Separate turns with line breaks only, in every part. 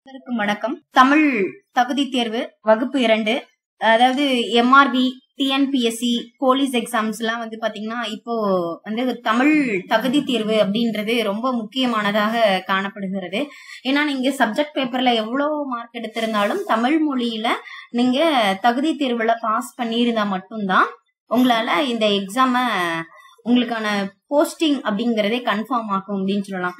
அனைவருக்கும் வணக்கம். தமிழ் தகுதி தேர்வு வகுப்பு 2, அதாவது எம்ஆர்பி, டிஎன்பிஎஸ்சி, போலீஸ் எக்ஸாம்ஸ் எல்லாம் வந்து பாத்தீங்கன்னா இப்போ வந்து தமிழ் தகுதி தேர்வு அப்படின்றது ரொம்ப முக்கியமானதாக காணப்படுகிறது. ஏன்னா நீங்க சப்ஜெக்ட் பேப்பர்ல எவ்வளவு மார்க் எடுத்திருந்தாலும் தமிழ் மொழியில நீங்க தகுதி தேர்வுல பாஸ் பண்ணியிருந்தா மட்டும்தான் உங்களால இந்த எக்ஸாம உங்களுக்கான போஸ்டிங் அப்படிங்கறதே கன்ஃபார்ம் ஆகும் அப்படின்னு சொல்லலாம்.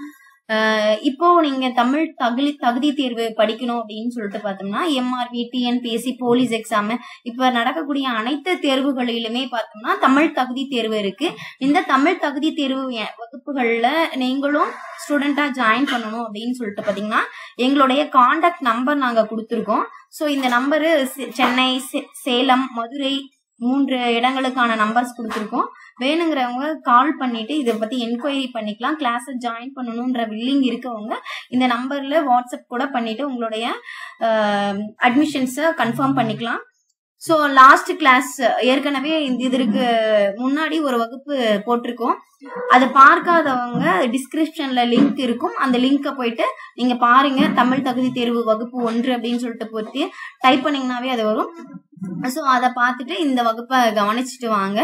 இப்போ நீங்க தமிழ் தகுதி தேர்வு படிக்கணும் அப்படின்னு சொல்லிட்டு பார்த்தோம்னா எம்ஆர்பி, டிஎன்பிஎஸ்சி, போலீஸ் எக்ஸாம் இப்ப நடக்கக்கூடிய அனைத்து தேர்வுகளிலுமே பார்த்தோம்னா தமிழ் தகுதி தேர்வு இருக்கு. இந்த தமிழ் தகுதி தேர்வு வகுப்புகள்ல நீங்களும் ஸ்டூடெண்டா ஜாயின் பண்ணணும் அப்படின்னு சொல்லிட்டு பாத்தீங்கன்னா எங்களுடைய கான்டாக்ட் நம்பர் நாங்க கொடுத்துருக்கோம். ஸோ இந்த நம்பரு சென்னை, சேலம், மதுரை 3 இடங்களுக்கான நம்பர்ஸ் கொடுத்துருக்கோம். வேணுங்கிறவங்க கால் பண்ணிட்டு இதை பத்தி என்கொயரி பண்ணிக்கலாம். கிளாஸ் ஜாயின் பண்ணணும்ன்ற வில்லிங் இருக்கவங்க இந்த நம்பர்ல வாட்ஸ்அப் கூட பண்ணிட்டு உங்களுடைய அட்மிஷன்ஸை கன்ஃபார்ம் பண்ணிக்கலாம். ஸோ லாஸ்ட் கிளாஸ் ஏற்கனவே இதற்கு முன்னாடி ஒரு வகுப்பு போட்டிருக்கோம். அதை பார்க்காதவங்க டிஸ்கிரிப்ஷன்ல லிங்க் இருக்கும். அந்த லிங்கை போயிட்டு நீங்க பாருங்க. தமிழ் தகுதி தேர்வு வகுப்பு 1 அப்படின்னு சொல்லிட்டு போட்டு டைப் பண்ணீங்கன்னாவே அது வரும். ஸோ அதை பார்த்துட்டு இந்த வகுப்பை கவனிச்சுட்டு வாங்க.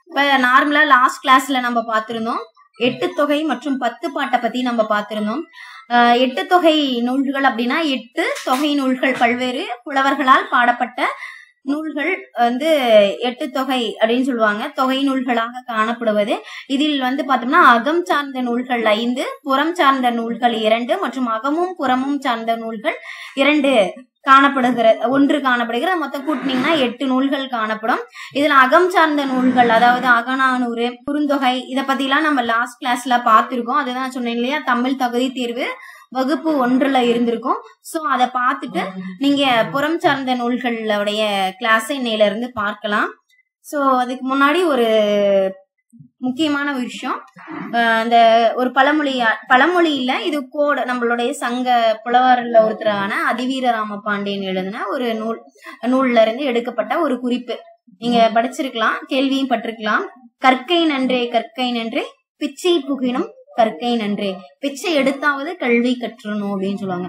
இப்ப நார்மலா லாஸ்ட் கிளாஸ்ல நம்ம பார்த்திருந்தோம் 8 தொகை மற்றும் 10 பாட்டை பத்தி நம்ம பார்த்திருந்தோம். 8 தொகை நூல்கள் அப்படின்னா 8 தொகை நூல்கள், பல்வேறு புலவர்களால் பாடப்பட்ட நூல்கள் வந்து 8 தொகை அப்படின்னு சொல்லுவாங்க. தொகை நூல்களாக காணப்படுவது. இதில் வந்து பார்த்தோம்னா அகம் சார்ந்த நூல்கள் 5, புறம் சார்ந்த நூல்கள் 2 மற்றும் அகமும் புறமும் சார்ந்த நூல்கள் 2 1 காணப்படுகிறது. மொத்தம் கூட்டினீங்கன்னா 8 நூல்கள் காணப்படும். இதுல அகம் சார்ந்த நூல்கள், அதாவது அகநானூறு, குறுந்தொகை, இதை பத்தி எல்லாம் நம்ம லாஸ்ட் கிளாஸ்ல பார்த்திருக்கோம். அதுதான் சொன்னேன் இல்லையா, தமிழ் தகுதி தேர்வு வகுப்பு 1ல இருந்திருக்கும். சோ அதை பார்த்துட்டு நீங்க புறம் சார்ந்த நூல்களுடைய கிளாஸ் இன்னையில இருந்து பார்க்கலாம். சோ அதுக்கு முன்னாடி ஒரு முக்கியமான விஷயம், அந்த ஒரு பழமொழியில இது கோடு நம்மளுடைய சங்க புலவர்ல ஒருத்தரான அதிவீரராம பாண்டியன் எழுதின ஒரு நூல்ல இருந்து எடுக்கப்பட்ட ஒரு குறிப்பு. நீங்க படிச்சிருக்கலாம், கேள்வியும் பட்டிருக்கலாம். கற்கை நன்றே கற்கை நன்றே, பிச்சை புகினும் கற்கை நன்றே, பிச்சை எடுத்தாவது கல்வி கற்றணும் அப்படின்னு சொல்லுவாங்க.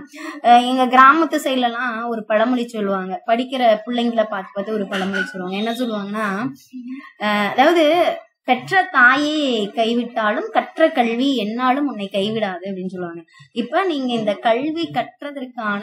எங்க கிராமத்து சைட்ல எல்லாம் ஒரு பழமொழி சொல்லுவாங்க. படிக்கிற பிள்ளைங்களை பார்த்து ஒரு பழமொழி சொல்லுவாங்க. என்ன சொல்லுவாங்கன்னா, அதாவது பெற்ற தாயே கைவிட்டாலும் கற்ற கல்வி என்னாலும் உன்னை கைவிடாது அப்படின்னு சொல்லுவாங்க. இப்ப நீங்க இந்த கல்வி கற்றதற்கான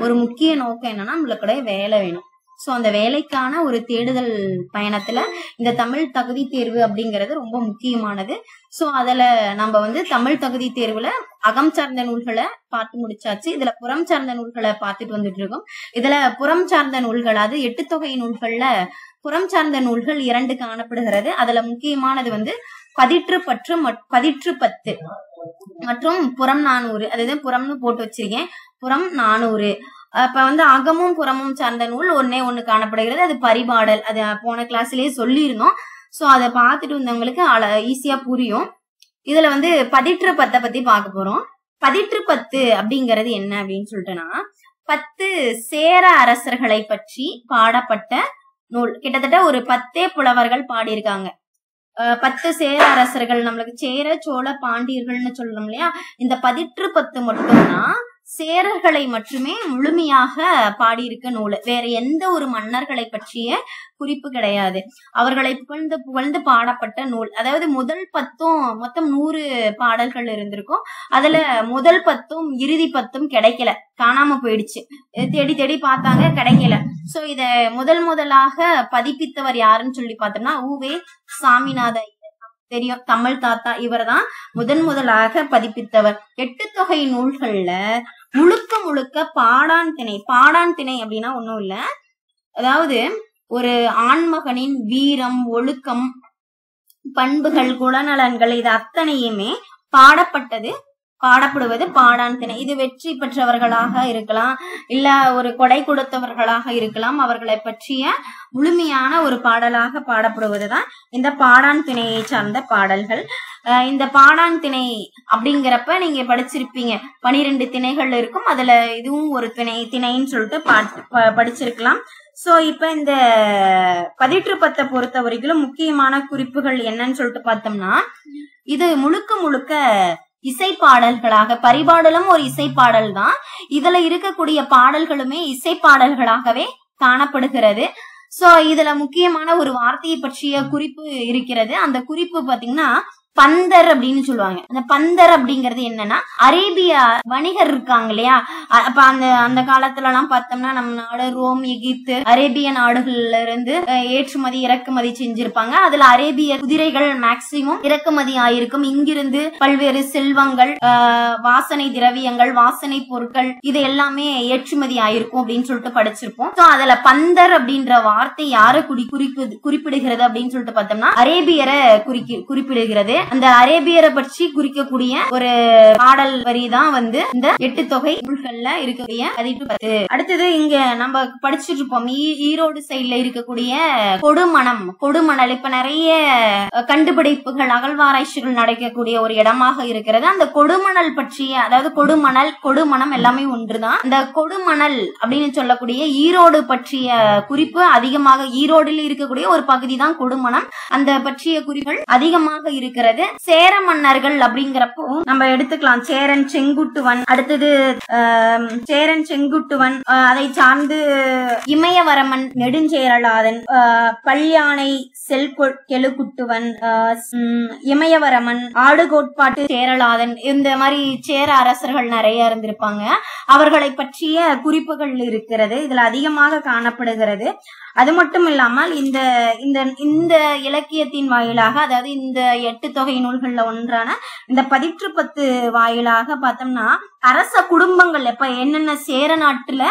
ஒரு முக்கிய நோக்கம் என்னன்னா, நம்மளுக்கு வேலை வேணும். சோ அந்த வேலைக்கான ஒரு தேடுதல் பயணத்துல இந்த தமிழ் தகுதி தேர்வு அப்படிங்கிறது ரொம்ப முக்கியமானது. சோ அதுல நம்ம வந்து தமிழ் தகுதி தேர்வுல அகம் சார்ந்த நூல்களை பார்த்து முடிச்சாச்சு. இதுல புறம் சார்ந்த நூல்களை பார்த்துட்டு வந்துட்டு இருக்கோம். இதுல புறம் சார்ந்த நூல்கள், அது 8 தொகை நூல்கள்ல புறம் சார்ந்த நூல்கள் 2 காணப்படுகிறது. அதுல முக்கியமானது வந்து பதிற்று 10 மற்றும் புறம் 400. அதுதான் புறம்னு போட்டு வச்சிருக்கேன். புறம் 400. அப்ப வந்து அகமும் புறமும் சார்ந்த நூல் ஒண்ணு காணப்படுகிறது. அது பரிபாடல். அது போன கிளாஸ்லயே சொல்லியிருந்தோம். சோ அதை பார்த்துட்டு வந்தவங்களுக்கு ஈஸியா புரியும். இதுல வந்து பதிற்று 10 பத்தி பார்க்க போறோம். பதிற்று 10 அப்படிங்கறது என்ன அப்படின்னு சொல்லிட்டுனா, 10 சேர அரசர்களை பற்றி பாடப்பட்ட நூல். கிட்டத்தட்ட ஒரு 10 புலவர்கள் பாடியிருக்காங்க. 10 சேர அரசர்கள், நம்மளுக்கு சேர, சோழ, பாண்டியர்கள்னு சொல்றோம் இல்லையா. இந்த பதிற்று 10 மட்டும்தான் சேரர்களை மட்டுமே முழுமையாக பாடியிருக்க நூல். வேற எந்த ஒரு மன்னர்களை பற்றிய குறிப்பு கிடையாது. அவர்களை புகழ்ந்து பாடப்பட்ட நூல். அதாவது முதல் 10 மொத்தம் 100 பாடல்கள் இருந்திருக்கும். அதுல முதல் 10 இறுதி 10 கிடைக்கல, காணாம போயிடுச்சு. தேடி பார்த்தாங்க, கிடைக்கல. சோ இத முதலாக பதிப்பித்தவர் யாருன்னு சொல்லி பார்த்தோம்னா உவே சாமிநாத, தெரியும், தமிழ் தாத்தா. இவர் தான் முதலாக பதிப்பித்தவர். 8 தொகை நூல்கள்ல முழுக்க பாடான் திணை அப்படின்னா ஒண்ணும் இல்ல, அதாவது ஒரு ஆண்மகனின் வீரம், ஒழுக்கம், பண்புகள், குணநலன்கள், இது அத்தனையுமே பாடப்படுவது பாடான் திணை. இது வெற்றி பெற்றவர்களாக இருக்கலாம், இல்ல ஒரு கொடை கொடுத்தவர்களாக இருக்கலாம். அவர்களை பற்றிய முழுமையான ஒரு பாடலாக பாடப்படுவதுதான் இந்த பாடான் திணையை சார்ந்த பாடல்கள். இந்த பாடான் திணை அப்படிங்கிறப்ப நீங்க படிச்சிருப்பீங்க, 12 திணைகள் இருக்கும். அதுல இதுவும் ஒரு திணைன்னு சொல்லிட்டு படிச்சிருக்கலாம். சோ இப்ப இந்த பதிற்று 10 பொறுத்த வரைக்கும் முக்கியமான குறிப்புகள் என்னன்னு சொல்லிட்டு பார்த்தோம்னா, இது முழுக்க இசைப்பாடல்களாக, பரிபாடலும் ஒரு இசைப்பாடல் தான். இதுல இருக்கக்கூடிய பாடல்களுமே இசைப்பாடல்களாகவே காணப்படுகிறது. சோ இதுல முக்கியமான ஒரு வார்த்தையை பற்றிய குறிப்பு இருக்கிறது. அந்த குறிப்பு பாத்தீங்கன்னா பந்தர் அப்படின்னு சொல்லுவாங்க. அந்த பந்தர் அப்படிங்கிறது என்னன்னா, அரேபிய வணிகர் இருக்காங்க இல்லையா, அப்ப அந்த காலத்துல எல்லாம் பார்த்தோம்னா நம்ம நாடு ரோம், எகிப்து, அரேபிய நாடுகள்ல இருந்து ஏற்றுமதி இறக்குமதி செஞ்சிருப்பாங்க. அதுல அரேபிய குதிரைகள் மேக்சிமம் இறக்குமதி ஆயிருக்கும். இங்கிருந்து பல்வேறு செல்வங்கள், வாசனை திரவியங்கள், வாசனை பொருட்கள் இது எல்லாமே ஏற்றுமதி ஆயிருக்கும் அப்படின்னு சொல்லிட்டு படிச்சிருப்போம். சோ அதுல பந்தர் அப்படின்ற வார்த்தை யாரை குறிப்பிடுகிறது அப்படின்னு சொல்லிட்டு பார்த்தோம்னா அரேபியரை குறிப்பிடுகிறது. அந்த அரேபியரை பற்றி குறிக்கக்கூடிய ஒரு பாடல் வரி தான் வந்து இந்த 8 தொகை நூல்கள்ல இருக்கக்கூடிய 10. அடுத்தது இங்க நம்ம படிச்சுட்டு இருப்போம், ஈரோடு சைட்ல இருக்கக்கூடிய கொடுமணல். இப்ப நிறைய கண்டுபிடிப்புகள், அகழ்வாராய்ச்சிகள் நடக்கக்கூடிய ஒரு இடமாக இருக்கிறது. அந்த கொடுமணல் பற்றிய, அதாவது கொடுமணம் எல்லாமே ஒன்றுதான். அந்த கொடுமணல் அப்படின்னு சொல்லக்கூடிய ஈரோடு பற்றிய குறிப்பு அதிகமாக, ஈரோடில் இருக்கக்கூடிய ஒரு பகுதி தான் கொடுமணம். அந்த பற்றிய குறிப்புகள் அதிகமாக இருக்கிறது. சேர மன்னர்கள் அப்படிங்கிறப்போ நம்ம எடுத்துக்கலாம் சேரன் செங்குட்டுவன், அடுத்தது சேரன் செங்குட்டுவன், அதை சார்ந்து இமயவரமன், நெடுஞ்சேரலாதன், பல்யானை கெழுகுட்டுவன், இமயவரமன், ஆடுகோட்பாட்டு சேரலாதன், இந்த மாதிரி சேர அரசர்கள் நிறைய இருந்திருப்பாங்க. அவர்களை பற்றிய குறிப்புகள் இருக்கிறது, இதுல அதிகமாக காணப்படுகிறது. அது மட்டும் இல்லாமல் இந்த இலக்கியத்தின் வாயிலாக, அதாவது இந்த 8 தொகை நூல்கள்ல ஒன்றான இந்த 10 வாயிலாக பார்த்தோம்னா அரச குடும்பங்கள், இப்ப என்னென்ன சேர நாட்டுல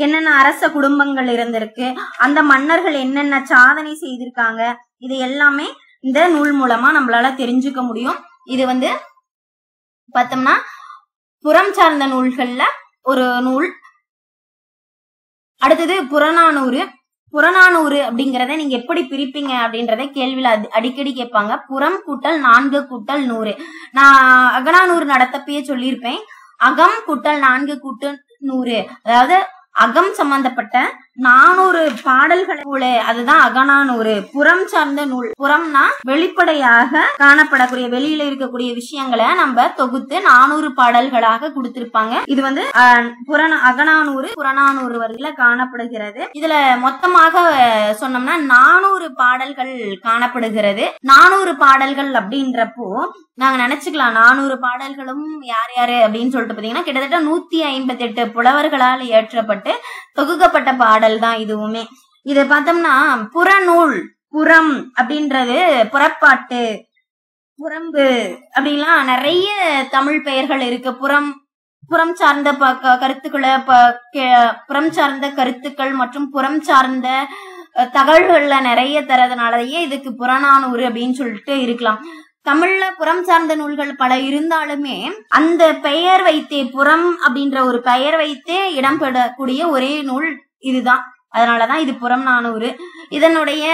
என்னென்ன அரச குடும்பங்கள் இருந்திருக்கு, அந்த மன்னர்கள் என்னென்ன சாதனை செய்திருக்காங்க, இது எல்லாமே இந்த நூல் மூலமா நம்மளால தெரிஞ்சுக்க முடியும். இது வந்து பார்த்தோம்னா புறம் சார்ந்த நூல்கள்ல ஒரு நூல். அடுத்தது புறநானூறு அப்படிங்கறத நீங்க எப்படி பிரிப்பீங்க அப்படின்றத கேள்வியில அடிக்கடி கேட்பாங்க. புறம் கூட்டல் 4 கூட்டல் 100. நான் அகநானூறு நடத்தப்பயே சொல்லியிருப்பேன், அகம் கூட்டல் 4 கூட்டல் 100, அதாவது அகம் சம்பந்தப்பட்ட 400 பாடல்கள் நூல், அதுதான் அகநானூறு. புறம் சார்ந்த நூல், புறம்னா வெளிப்படையாக காணப்படக்கூடிய, வெளியில இருக்கக்கூடிய விஷயங்களை நம்ம தொகுத்து 400 பாடல்களாக கொடுத்திருப்பாங்க. இது வந்து அகநானூறு புறநானூறு வரையில காணப்படுகிறது. இதுல மொத்தமாக சொன்னோம்னா 400 பாடல்கள் காணப்படுகிறது. 400 பாடல்கள் அப்படின்றப்போ நாங்க நினைச்சுக்கலாம் 400 பாடல்களும் யார் யாரு அப்படின்னு சொல்லிட்டு பாத்தீங்கன்னா கிட்டத்தட்ட 158 புலவர்களால் இயற்றப்பட்டு தொகுக்கப்பட்ட பாடல் தான் இதுவுமே. இது பார்த்தோம்னா புறநூல், புறம் அப்படின்றது புறப்பாட்டு, புறம்பு அப்படின்லாம் நிறைய தமிழ் பெயர்கள் இருக்கு. புறம் சார்ந்த புறம் சார்ந்த கருத்துக்கள் மற்றும் புறம் சார்ந்த தகவல்கள்ல நிறைய தரதுனாலயே இதுக்கு புறநானூறு அப்படின்னு சொல்லிட்டு இருக்கலாம். தமிழ்ல புறம் சார்ந்த நூல்கள் பல இருந்தாலுமே அந்த பெயர் வைத்தே, புறம் அப்படின்ற ஒரு பெயர் வைத்தே இடம்பெறக்கூடிய ஒரே நூல் இதுதான். அதனாலதான் இது புறநானூறு. இதனுடைய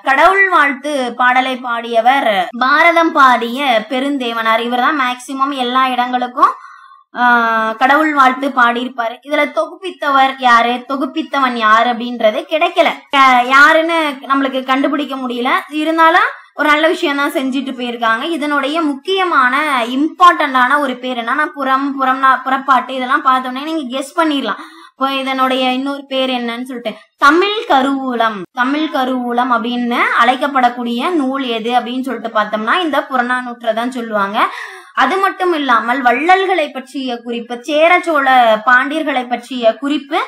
கடவுள் வாழ்த்து பாடலை பாடியவர் பாரதம் பாடிய பெருந்தேவனார். இவர் தான் மேக்சிமம் எல்லா இடங்களுக்கும் கடவுள் வாழ்த்து பாடியிருப்பாரு. இதுல தொகுப்பித்தவர் யாரு, தொகுப்பித்தவன் யாரு அப்படின்றது கிடைக்கல, யாருன்னு நம்மளுக்கு கண்டுபிடிக்க முடியல. இருந்தாலும் ஒரு நல்ல விஷயம் தான் செஞ்சுட்டு போயிருக்காங்க. இதனுடைய முக்கியமான இம்பார்ட்டன்டான ஒரு பேர் என்னன்னா புறப்பாட்டு. இதெல்லாம் பார்த்தோன்னே நீங்க கெஸ் பண்ணிடலாம் இப்போ இதனுடைய இன்னொரு பேர் என்னன்னு சொல்லிட்டு. தமிழ் கருவூலம் அப்படின்னு அழைக்கப்படக்கூடிய நூல் எது அப்படின்னு சொல்லிட்டு பார்த்தோம்னா இந்த புறநானூற்றை தான் சொல்லுவாங்க. அது மட்டும் இல்லாமல் வள்ளல்களை பற்றிய குறிப்பு, சேர சோழ பாண்டியர்களை பற்றிய குறிப்பு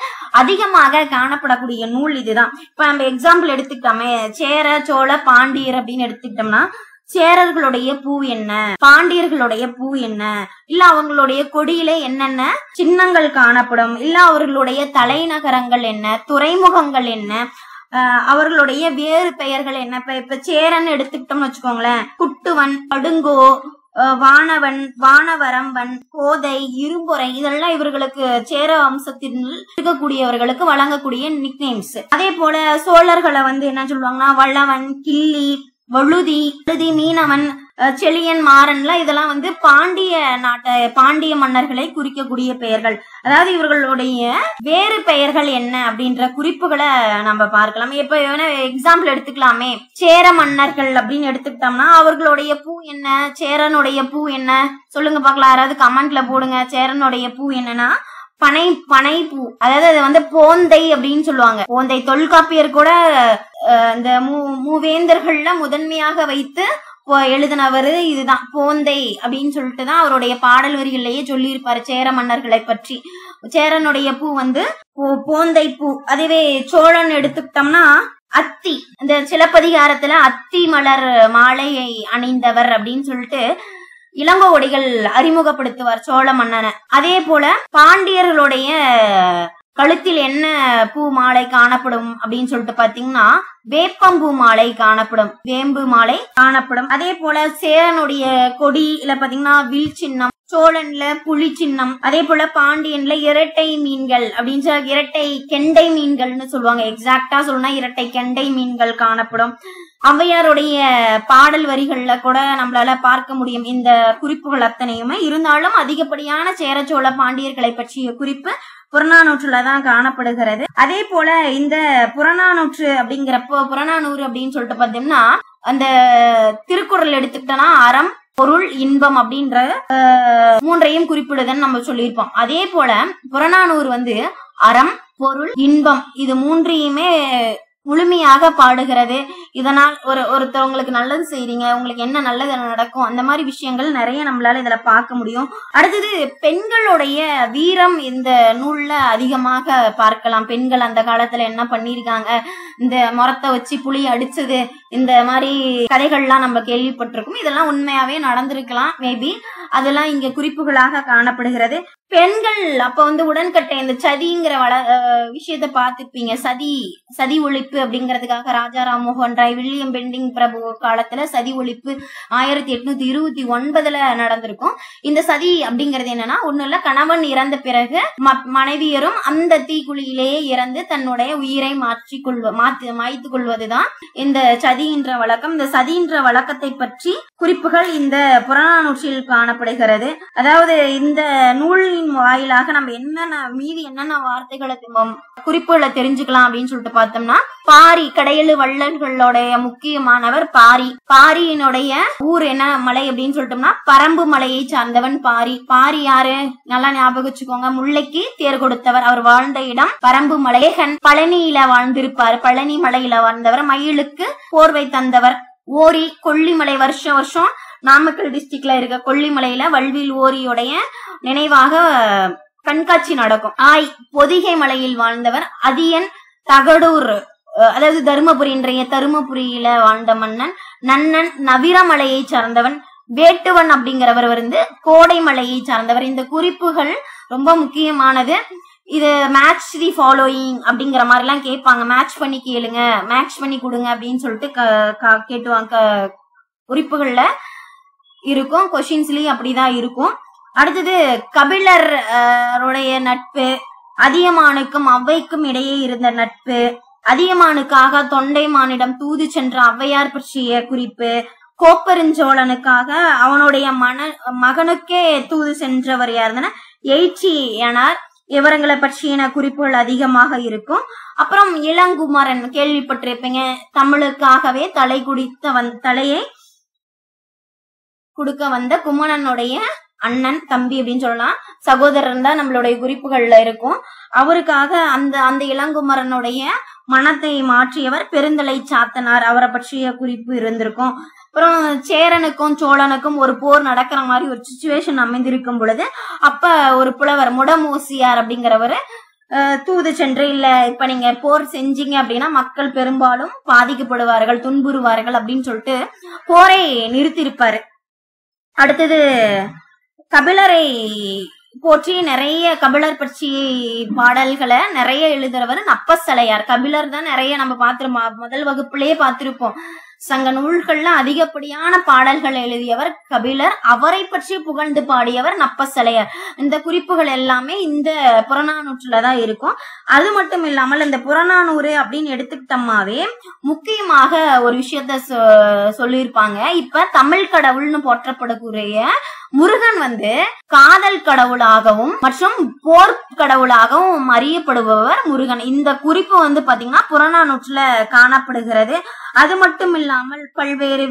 அதிகமாக காணப்படக்கூடிய நூல் இதுதான். இப்ப நம்ம எக்ஸாம்பிள் எடுத்துக்கிட்டோமே, சேர சோழ பாண்டியர் அப்படின்னு எடுத்துக்கிட்டோம்னா சேரர்களுடைய பூ என்ன, பாண்டியர்களுடைய பூ என்ன, இல்ல அவங்களுடைய கொடியில என்னென்ன சின்னங்கள் காணப்படும், இல்ல அவர்களுடைய தலைநகரங்கள் என்ன, துறைமுகங்கள் என்ன, அவர்களுடைய வேறு பெயர்கள் என்ன. இப்ப சேரன் எடுத்துக்கிட்டோம்னு வச்சுக்கோங்களேன், குட்டுவன், கடுங்கோ, வானவன், வானவரம்பன், கோதை, இரும்பொறை, இதெல்லாம் இவர்களுக்கு சேர வம்சத்தில் இருக்கக்கூடியவர்களுக்கு வழங்கக்கூடிய நிக் நேம்ஸ். அதே போல சோழர்களை வந்து என்ன சொல்லுவாங்கன்னா வல்லவன், கிள்ளி, வழுதி, மீனவன், செழியன், மாறன்லாம் இதெல்லாம் வந்து பாண்டிய மன்னர்களை குறிக்கக்கூடிய பெயர்கள். அதாவது இவர்களுடைய வேறு பெயர்கள் என்ன அப்படின்ற குறிப்புகளை நம்ம பார்க்கலாம். இப்ப எக்ஸாம்பிள் எடுத்துக்கலாமே, சேர மன்னர்கள் அப்படின்னு எடுத்துக்கிட்டோம்னா அவர்களுடைய பூ என்ன, சேரனுடைய பூ என்ன சொல்லுங்க பார்க்கலாம். யாராவது கமெண்ட்ல போடுங்க. சேரனுடைய பூ என்னன்னா பனை பூ. அதாவது அது வந்து போந்தை அப்படின்னு சொல்லுவாங்க. போந்தை தொல்காப்பியர் கூட இந்த மூவேந்தர்கள்ல முதன்மையாக வைத்து எழுதினவரு இதுதான், போந்தை அப்படின்னு சொல்லிட்டுதான் அவருடைய பாடல் வரிகள்லயே சொல்லி இருப்பாரு சேர மன்னர்களை பற்றி. சேரனுடைய பூ வந்து போந்தை பூ. அதுவே சோழன் எடுத்துக்கிட்டோம்னா அத்தி. இந்த சிலப்பதிகாரத்துல அத்தி மலர் மாலையை அணிந்தவர் அப்படின்னு சொல்லிட்டு இளங்கோவடிகள் அறிமுகப்படுத்துவார் சோழ மன்னனை. அதே போல பாண்டியர்களுடைய கழுத்தில் என்ன பூ மாலை காணப்படும் அப்படின்னு சொல்லிட்டு பாத்தீங்கன்னா வேப்பம்பூ மாலை காணப்படும், வேம்பு மாலை காணப்படும். அதே போல சேரனுடைய கொடி இல்ல பாத்தீங்கன்னா வில் சின்னம், சோழன்ல புலி சின்னம், அதே போல பாண்டியன்ல இரட்டை மீன்கள் அப்படின்னு சொல்லி இரட்டை கெண்டை மீன்கள்னு சொல்லுவாங்க. எக்ஸாக்டா சொல்லணும்னா இரட்டை கெண்டை மீன்கள் காணப்படும். ஔவையாருடைய பாடல் வரிகள்ல கூட நம்மளால பார்க்க முடியும் இந்த குறிப்புகள் அத்தனையுமே. இருந்தாலும் அதிகப்படியான சேர சோழ பாண்டியர்களை பற்றிய குறிப்பு புறநானூற்றுலதான் காணப்படுகிறது. அதே போல இந்த புறநானூற்று அப்படிங்கிறப்போ, புறநானூறு அப்படின்னு சொல்லிட்டு பாத்தீங்கன்னா அந்த திருக்குறள் எடுத்துக்கிட்டோம்னா அறம், பொருள், இன்பம் அப்படின்ற மூன்றையும் குறிப்பிடுதுன்னு நம்ம சொல்லியிருப்போம். அதே போல புறநானூறு வந்து அறம், பொருள், இன்பம் இது மூன்றையுமே முழுமையாக பாடுகிறது. இதனால் ஒருத்தவங்களுக்கு நல்லது செய்றீங்க, உங்களுக்கு என்ன நல்லது நடக்கும், அந்த மாதிரி விஷயங்கள் நிறைய நம்மளால இதுல பார்க்க முடியும். அடுத்தது பெண்களுடைய வீரம் இந்த நூல்ல அதிகமாக பார்க்கலாம். பெண்கள் அந்த காலத்துல என்ன பண்ணிருக்காங்க, இந்த மரத்தை வச்சு புலி அடிச்சது, இந்த மாதிரி கதைகள்லாம் நம்ம கேள்விப்பட்டிருக்கோம். இதெல்லாம் உண்மையாவே நடந்திருக்கலாம் மேபி. அதெல்லாம் இங்க குறிப்புகளாக காணப்படுகிறது. பெண்கள் அப்ப வந்து உடன்கட்டை இந்த சதிங்கிற விஷயத்த பார்த்துப்பீங்க. சதி ஒழிப்பு அப்படிங்கறதுக்காக ராஜா ராம்மோகன் ராய், வில்லியம் பெண்டிங் பிரபு காலத்துல சதி ஒழிப்பு 1829 நடந்திருக்கும். இந்த சதி அப்படிங்கறது என்னன்னா ஒண்ணு இல்ல, கணவன் இறந்த பிறகு மனைவியரும் அந்த தீக்குழியிலேயே இறந்து தன்னுடைய உயிரை மாய்த்து கொள்வதுதான் இந்த சதியின்ற வழக்கம். இந்த சதியின்ற வழக்கத்தை பற்றி குறிப்புகள் இந்த புறநானூற்றில் காணப்படுகிறது. அதாவது இந்த நூலின் வாயிலாக நம்ம என்னென்ன வார்த்தைகளை குறிப்புகளை தெரிஞ்சுக்கலாம் அப்படின்னு சொல்லிட்டு பார்த்தோம்னா, பாரி கடையெழு வள்ளல்களுடைய முக்கியமானவர் பாரி. பாரியினுடைய ஊர் என்ன மலை அப்படின்னு சொல்லிட்டோம்னா பரம்பு மலையை சார்ந்தவன் பாரி. பாரி யாரு நல்லா ஞாபகம் வச்சுக்கோங்க, முல்லைக்கு தேர் கொடுத்தவர். அவர் வாழ்ந்த இடம் பரம்பு மலை. பழனியில வாழ்ந்திருப்பார், பழனி மலையில வாழ்ந்தவர். மயிலுக்கு போர்வை தந்தவர். ஓரி கொல்லிமலை, வருஷம் நாமக்கல் டிஸ்ட்ரிக்ட்ல இருக்க கொல்லிமலையில வல்வில் ஓரியுடைய நினைவாக கண்காட்சி நடக்கும். பொதிகை மலையில் வாழ்ந்தவர். அதியன் தகடூர், அதாவது தருமபுரி, இன்றைய தருமபுரியில வாழ்ந்த மன்னன். நன்னன் நவிரமலையை சார்ந்தவன். வேட்டுவன் அப்படிங்கிறவர் வந்து கோடை மலையை சார்ந்தவர். இந்த குறிப்புகள் ரொம்ப முக்கியமானது. இது மேட்ச் தி ஃபாலோயிங் அப்படிங்கிற மாதிரி எல்லாம் கேட்பாங்க. மேட்ச் பண்ணி கேளுங்க, மேட்ச் பண்ணி கொடுங்க அப்படின்னு சொல்லிட்டு கேட்டுவாங்க. குறிப்புகள்ல இருக்கும், கொஸ்டின்ஸ்லயும் அப்படிதான் இருக்கும். அடுத்தது கபிலர் நட்பு, அதியமானுக்கும் ஔவைக்கும் இடையே இருந்த நட்பு, அதியமானுக்காக தொண்டைமானிடம் தூது சென்ற ஔவையார் பற்றிய குறிப்பு, கோப்பெருஞ்சோழனுக்காக அவனுடைய மகனுக்கே தூது சென்றவர் யாருன்னா எய்ச்சியனார். இவர்களை பற்றிய குறிப்புகள் அதிகமாக இருக்கும். அப்புறம் இளங்குமரன் கேள்விப்பட்டிருப்பீங்க. தமிழுக்காகவே தலையை கொடுக்க வந்த குமணனுடைய அண்ணன், தம்பி அப்படின்னு சொல்லலாம், சகோதரன் தான் நம்மளுடைய குறிப்புகள்ல இருக்கும். அவருக்காக அந்த இளங்குமரனுடைய மனத்தை மாற்றியவர் பெருந்தலை சாத்தனார். அவரை பற்றிய குறிப்பு இருந்திருக்கும். அப்புறம் சேரனுக்கும் சோழனுக்கும் ஒரு போர் நடக்கிற மாதிரி ஒரு சிச்சுவேஷன் அமைந்திருக்கும் பொழுது அப்ப ஒரு புலவர் முடமோசியார் அப்படிங்கிறவரு தூது சென்று, இல்ல இப்ப நீங்க போர் செஞ்சீங்க அப்படின்னா மக்கள் பெரும்பாலும் பாதிக்கப்படுவார்கள், துன்புறுவார்கள் அப்படின்னு சொல்லிட்டு போரை நிறுத்தியிருப்பாரு. அடுத்தது கபிலரை போற்றி நிறைய கபிலர் பற்றி பாடல்களை நிறைய எழுதுறவர் நப்பசலையார். கபிலர் தான் நிறைய நம்ம முதல் வகுப்புலயே பார்த்திருப்போம். சங்க நூல்கள்ல அதிகப்படியான பாடல்கள் எழுதியவர் கபிலர். அவரை பற்றி புகழ்ந்து பாடியவர் நப்பசலையர். இந்த குறிப்புகள் எல்லாமே இந்த புறநானூற்றுலதான் இருக்கும். அது மட்டும் இல்லாமல் இந்த புறநானூறு அப்படின்னு எடுத்துக்கிட்டோமாவே முக்கியமாக ஒரு விஷயத்த சொல்லியிருப்பாங்க. இப்ப தமிழ் கடவுள்னு போற்றப்படக்கூடிய முருகன் வந்து காதல் கடவுளாகவும் மற்றும் போர் கடவுளாகவும் அறியப்படுபவர் முருகன். இந்த குறிப்பு வந்து பாத்தீங்கன்னா புறநானூற்றுல காணப்படுகிறது. அது மட்டும் இல்லாமல் பல்வேறு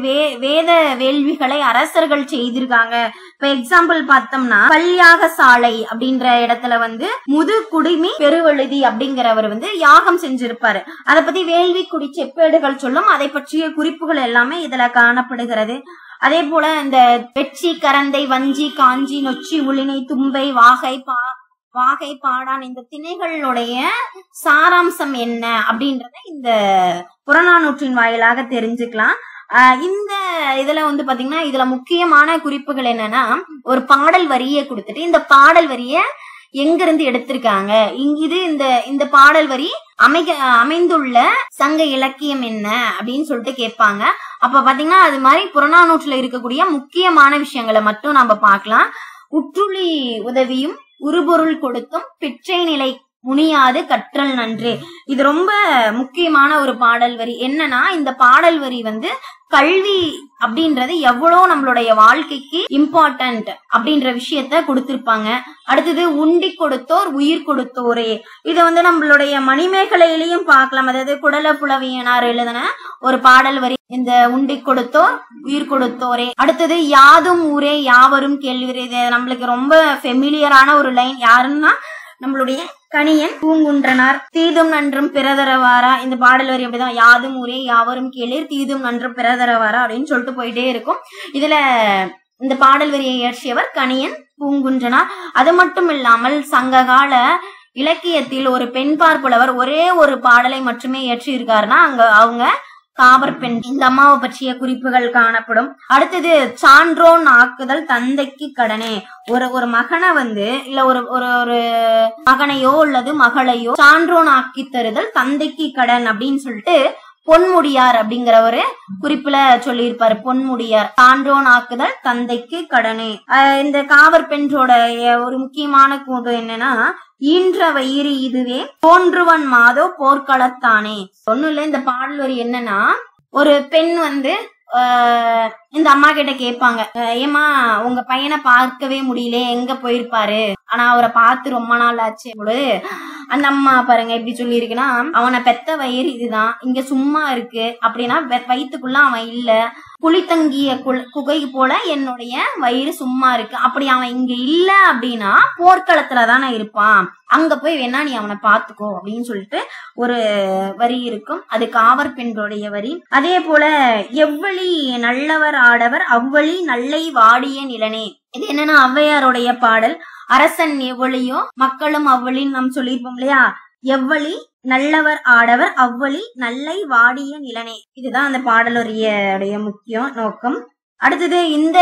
வேத வேள்விகளை அரசர்கள் செய்திருக்காங்க. இப்ப எக்ஸாம்பிள் பார்த்தோம்னா கல்யாக சாலை அப்படின்ற இடத்துல வந்து முதுகுடுமி பெருவழுதி அப்படிங்கிறவர் வந்து யாகம் செஞ்சிருப்பாரு. அதை பத்தி வேள்விக்குடி செப்பேடுகள் சொல்லும். அதை பற்றிய குறிப்புகள் எல்லாமே இதுல காணப்படுகிறது. அதே போல இந்த வெச்சி கரந்தை வஞ்சி காஞ்சி நொச்சி உளினை தும்பை வாகை பாடான் இந்த திணைகளுடைய சாராம்சம் என்ன அப்படின்றத இந்த புறநானூற்றின் வாயிலாக தெரிஞ்சுக்கலாம். இந்த இதுல வந்து பாத்தீங்கன்னா இதுல முக்கியமான குறிப்புகள் என்னன்னா ஒரு பாடல் வரியை கொடுத்துட்டு இந்த பாடல் வரிய எங்க இருந்து எடுத்திருக்காங்க, இந்த பாடல் வரி அமைந்துள்ள சங்க இலக்கியம் என்ன அப்படின்னு சொல்லிட்டு கேட்பாங்க. அப்ப பாத்தீங்கன்னா அது மாதிரி புறநானூற்றுல இருக்கக்கூடிய முக்கியமான விஷயங்களை மட்டும் நம்ம பார்க்கலாம். உற்றுளி உதவியும் உருபொருள் கொடுத்தும் பிற்றை நிலை முனியாது கற்றல் நன்றே. இது ரொம்ப முக்கியமான ஒரு பாடல் வரி. என்னன்னா இந்த பாடல் வரி வந்து கல்வி அப்படின்றது எவ்வளவு நம்மளுடைய வாழ்க்கைக்கு இம்பார்ட்டன்ட் அப்படின்ற விஷயத்த கொடுத்திருப்பாங்க. அடுத்தது உண்டி கொடுத்தோர் உயிர் கொடுத்தோரே. இத வந்து நம்மளுடைய மணிமேகலையிலையும் பார்க்கலாம். அதாவது குடல புலவியனார் எழுதின ஒரு பாடல் வரி இந்த உண்டி கொடுத்தோர் உயிர் கொடுத்தோரே. அடுத்தது யாதும் ஊரே யாவரும் கேள்வி. இது நம்மளுக்கு ரொம்ப ஃபெமிலியரான ஒரு லைன். யாருன்னா நம்மளுடைய கணியன் பூங்குன்றனார். தீதும் நன்றும் பிறதரவாரா. இந்த பாடல் வரி அப்படிதான். யாதும் ஊரே யாவரும் கேளீர் தீதும் நன்றும் பிறதரவாரா அப்படின்னு சொல்லிட்டு போயிட்டே இருக்கும். இதுல இந்த பாடல் வரியை இயற்றியவர் கணியன் பூங்குன்றனார். அது மட்டும் இல்லாமல் சங்ககால இலக்கியத்தில் ஒரு பெண்பார் புலவர் ஒரே ஒரு பாடலை மட்டுமே இயற்றி இருக்காருன்னா அவங்க காவர் பெண். இந்த அம்மாவை பற்றிய குறிப்புகள் காணப்படும். அடுத்தது சான்றோன் ஆக்குதல் தந்தைக்கு கடனே. ஒரு மகனை வந்து இல்ல ஒரு மகனையோ அல்லது மகளையோ சான்றோன் ஆக்கி தருதல் தந்தைக்கு கடன் அப்படின்னு சொல்லிட்டு பொன்முடியார் அப்படிங்கிற ஒரு குறிப்புல சொல்லியிருப்பாரு. பொன்முடியார் சான்றோன் ஆக்குதல் தந்தைக்கு கடனே. இந்த காவர் பெண்ணோட ஒரு முக்கியமான கூடு என்னன்னா ஈன்ற வயிறு இதுவே தோன்றுவன் மாதோ போர்க்களத்தானே. ஒண்ணும் இல்ல, இந்த பாடல் வரி என்னன்னா ஒரு பெண் வந்து இந்த அம்மா கிட்ட கேட்பாங்க, ஏமா உங்க பையனை பார்க்கவே முடியல, எங்க போயிருப்பாரு, ஆனா அவரை பார்த்து ரொம்ப நாள் ஆச்சு. அந்த அம்மா பாருங்க எப்படி சொல்லி இருக்குன்னா, அவனை பெத்த வயிறு இதுதான், இங்க சும்மா இருக்கு அப்படின்னா வயிற்றுக்குள்ள அவன் இல்ல, புலித்தங்கிய குகை போல என்னுடைய வயிறு சும்மா இருக்கு. அப்படி அவன் இங்க இல்ல அப்படின்னா போர்க்களத்துலதானே இருப்பான், அங்க போய் வேணா நீ அவனை பாத்துக்கோ அப்படின்னு சொல்லிட்டு ஒரு வரி இருக்கும். அது காவர் பெண்களுடைய வரி. அதே போல எவ்வளி நல்லவர் ஆடவர் அவ்வளி நல்லை வாடிய நிலனே. இது என்னன்னா ஔவையாருடைய பாடல். அரசன் எவ்வளியோ மக்களும் அவ்வளின்னு நாம் சொல்லியிருப்போம் இல்லையா. எவ்வளி நல்லவர் ஆடவர் அவ்வளி நல்லை வாடிய நிலனே. இதுதான் அந்த பாடலுடைய முக்கிய நோக்கம். அடுத்தது இந்த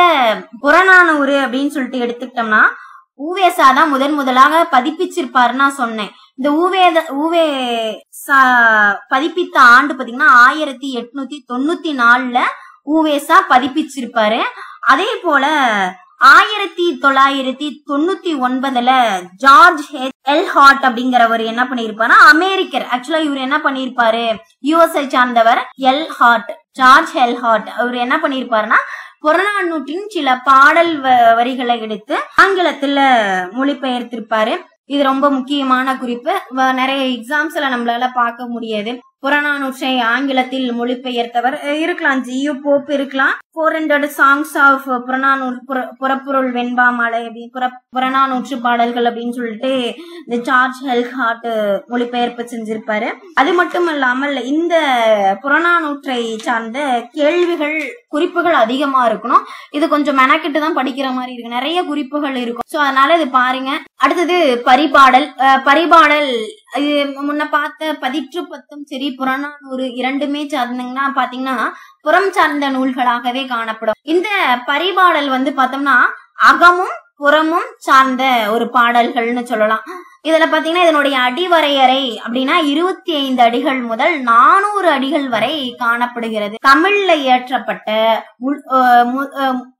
புறநானூறு அப்படின்னு சொல்லிட்டு எடுத்துக்கிட்டோம்னா ஊவேசா தான் முதலாக பதிப்பிச்சிருப்பாருன்னு நான் சொன்னேன். இந்த ஊவேசா பதிப்பித்த ஆண்டு பாத்தீங்கன்னா 1894 ஊவேசா பதிப்பிச்சிருப்பாரு. அதே போல 1999 ஜார்ஜ் எல்ஹார்ட் அப்படிங்கிறவர் என்ன பண்ணிருப்பாருன்னா அமெரிக்கர். ஆக்சுவலா இவர் என்ன பண்ணிருப்பாரு, யுஎஸ்ஐ சார்ந்தவர். ஜார்ஜ் எல்ஹார்ட் அவர் என்ன பண்ணிருப்பாருன்னா புறநானூற்றின் சில பாடல் வரிகளை எடுத்து ஆங்கிலத்துல மொழிபெயர்த்திருப்பாரு. இது ரொம்ப முக்கியமான குறிப்பு. நிறைய எக்ஸாம்ஸ்ல நம்மளால பார்க்க முடியாது. புறநானூற்றை ஆங்கிலத்தில் மொழிபெயர்த்தவர் இருக்கலாம், ஜியு போப் இருக்கலாம். 400 சாங்ஸ் ஆஃப் புறப்பொருள் வெண்பாமலை புறநானூற்று பாடல்கள் அப்படின்னு சொல்லிட்டு இந்த ஜார்ஜ் எல்ஹார்ட் மொழிபெயர்ப்பு செஞ்சிருப்பாரு. அது மட்டும் இல்லாமல் இந்த புறநானூற்றை சார்ந்த கேள்விகள் குறிப்புகள் அதிகமா இருக்கணும். இது கொஞ்சம் மெனக்கிட்டு தான் படிக்கிற மாதிரி இருக்கு, நிறைய குறிப்புகள் இருக்கும். சோ அதனால இது பாருங்க. அடுத்தது பரிபாடல் இது முன்ன பார்த்த 10 சரி புறநானூறு இரண்டுமே சார்ந்தீங்கன்னா பாத்தீங்கன்னா புறம் சார்ந்த நூல்களாகவே காணப்படும். இந்த பரிபாடல் வந்து பார்த்தோம்னா அகமும் புறமும் சார்ந்த ஒரு பாடல்கள்னு சொல்லலாம். இதுல பாத்தீங்கன்னா இதனுடைய அடிவரையறை அப்படின்னா 25 அடிகள் முதல் 400 அடிகள் வரை காணப்படுகிறது. தமிழ்ல இயற்றப்பட்ட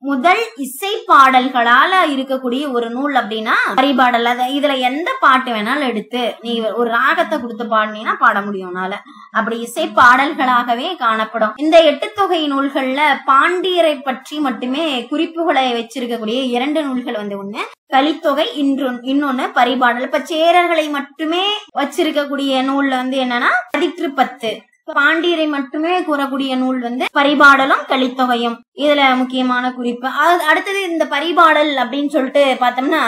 முதல் இசை பாடல்களால இருக்கக்கூடிய ஒரு நூல் அப்படின்னா பரிபாடல். இதுல எந்த பாட்டு வேணாலும் எடுத்து நீ ஒரு ராகத்தை கொடுத்து பாடினீங்கன்னா பாட முடியும்னால அப்படி இசை பாடல்களாகவே காணப்படும். இந்த 8 தொகை நூல்கள்ல பாண்டியரை பற்றி மட்டுமே குறிப்புகளை வச்சிருக்கக்கூடிய 2 நூல்கள் வந்து ஒண்ணு கலித்தொகை, இன்னொன்னு பரிபாடல். இப்ப சேரர்களை மட்டுமே வச்சிருக்கக்கூடிய நூல்ல வந்து என்னன்னா 10. பாண்டியரை மட்டுமே கூறக்கூடிய நூல் வந்து பரிபாடலும் கலித்தொகையும். இதுல முக்கியமான குறிப்பு. அடுத்தது இந்த பரிபாடல் அப்படின்னு சொல்லிட்டு பார்த்தோம்னா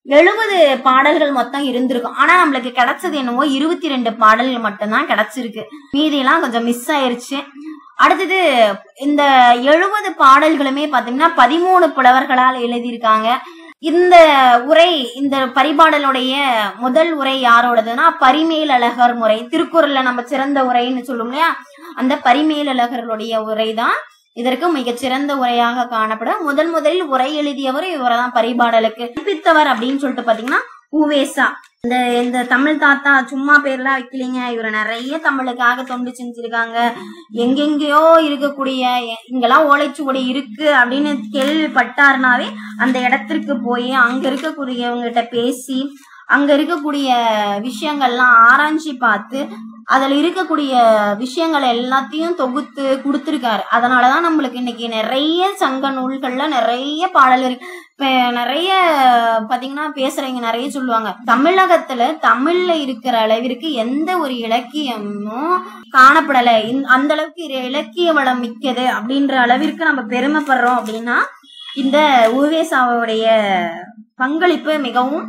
70 பாடல்கள் மொத்தம் இருந்திருக்கும். ஆனா நம்மளுக்கு கிடைச்சது என்னவோ 22 பாடல்கள் மட்டும்தான் கிடைச்சிருக்கு. மீதி எல்லாம் கொஞ்சம் மிஸ் ஆயிருச்சு. அடுத்தது இந்த 70 பாடல்களுமே பாத்தீங்கன்னா 13 புலவர்களால் எழுதியிருக்காங்க. இந்த உரை, இந்த பரிபாடலுடைய முதல் உரை யாரோடதுன்னா பரிமேலழகர் முறை. திருக்குறள்ல நம்ம சிறந்த உரைன்னு சொல்லுவோம் இல்லையா, அந்த பரிமேலழகருடைய உரைதான் இதற்கு மிகச்சிறந்த உரையாக காணப்படும். முதலில் உரை எழுதியவர் இவர்தான் பரிபாடலுக்கு. கற்பித்தவர் அப்படின்னு சொல்லிட்டு பாத்தீங்கன்னா உவேசா. இந்த தமிழ் தாத்தா சும்மா பேர்லாம் வைக்கலீங்க. இவரை நிறைய தமிழுக்காக தொண்டு செஞ்சிருக்காங்க. எங்கெங்கயோ இருக்கக்கூடிய இங்கெல்லாம் ஓலைச்சுவடி இருக்கு அப்படின்னு கேள்விப்பட்டாருனாவே அந்த இடத்திற்கு போய் அங்க இருக்கக்கூடியவங்கிட்ட பேசி அங்க இருக்கக்கூடிய விஷயங்கள்லாம் ஆராய்ச்சி பார்த்து அதுல இருக்கக்கூடிய விஷயங்கள் எல்லாத்தையும் தொகுத்து கொடுத்திருக்காரு. அதனாலதான் நம்மளுக்கு இன்னைக்கு நிறைய சங்க நூல்கள்ல நிறைய பாடல் இருக்கு. நிறைய பாத்தீங்கன்னா பேசுறவங்க நிறைய சொல்லுவாங்க, தமிழகத்துல தமிழ்ல இருக்கிற அளவிற்கு எந்த ஒரு இலக்கியமும் காணப்படலை, அந்த அளவுக்கு இலக்கிய வளம் மிக்கது அப்படின்ற அளவிற்கு நம்ம பெருமைப்படுறோம் அப்படின்னா இந்த உவேசாவுடைய பங்களிப்பு மிகவும்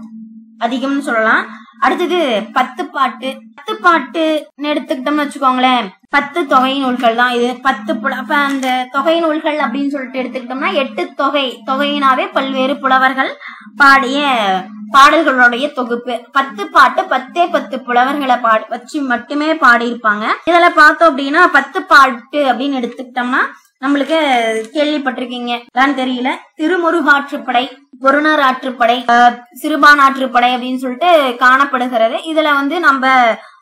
அதிகம்னு சொல்லலாம். அடுத்தது 10 பாட்டு. 10 பாட்டுன்னு எடுத்துக்கிட்டோம்னு வச்சுக்கோங்களேன், 10 தொகை நூல்கள் தான் இது. 10 அந்த தொகை நூல்கள் அப்படின்னு சொல்லிட்டு எடுத்துக்கிட்டோம்னா 8 தொகையினாவே பல்வேறு புலவர்கள் பாடிய பாடல்களுடைய தொகுப்பு. 10 பாட்டு 10 புலவர்களை வச்சு மட்டுமே பாடியிருப்பாங்க. இதுல பார்த்தோம் அப்படின்னா 10 பாட்டு அப்படின்னு எடுத்துக்கிட்டோம்னா நம்மளுக்கு கேள்விப்பட்டிருக்கீங்க தான் தெரியல, திருமுருகாற்றுப்படை, பொருணர் ஆற்றுப்படை, சிறுபான் ஆற்றுப்படை அப்படின்னு சொல்லிட்டு காணப்படுகிறது. இதுல வந்து நம்ம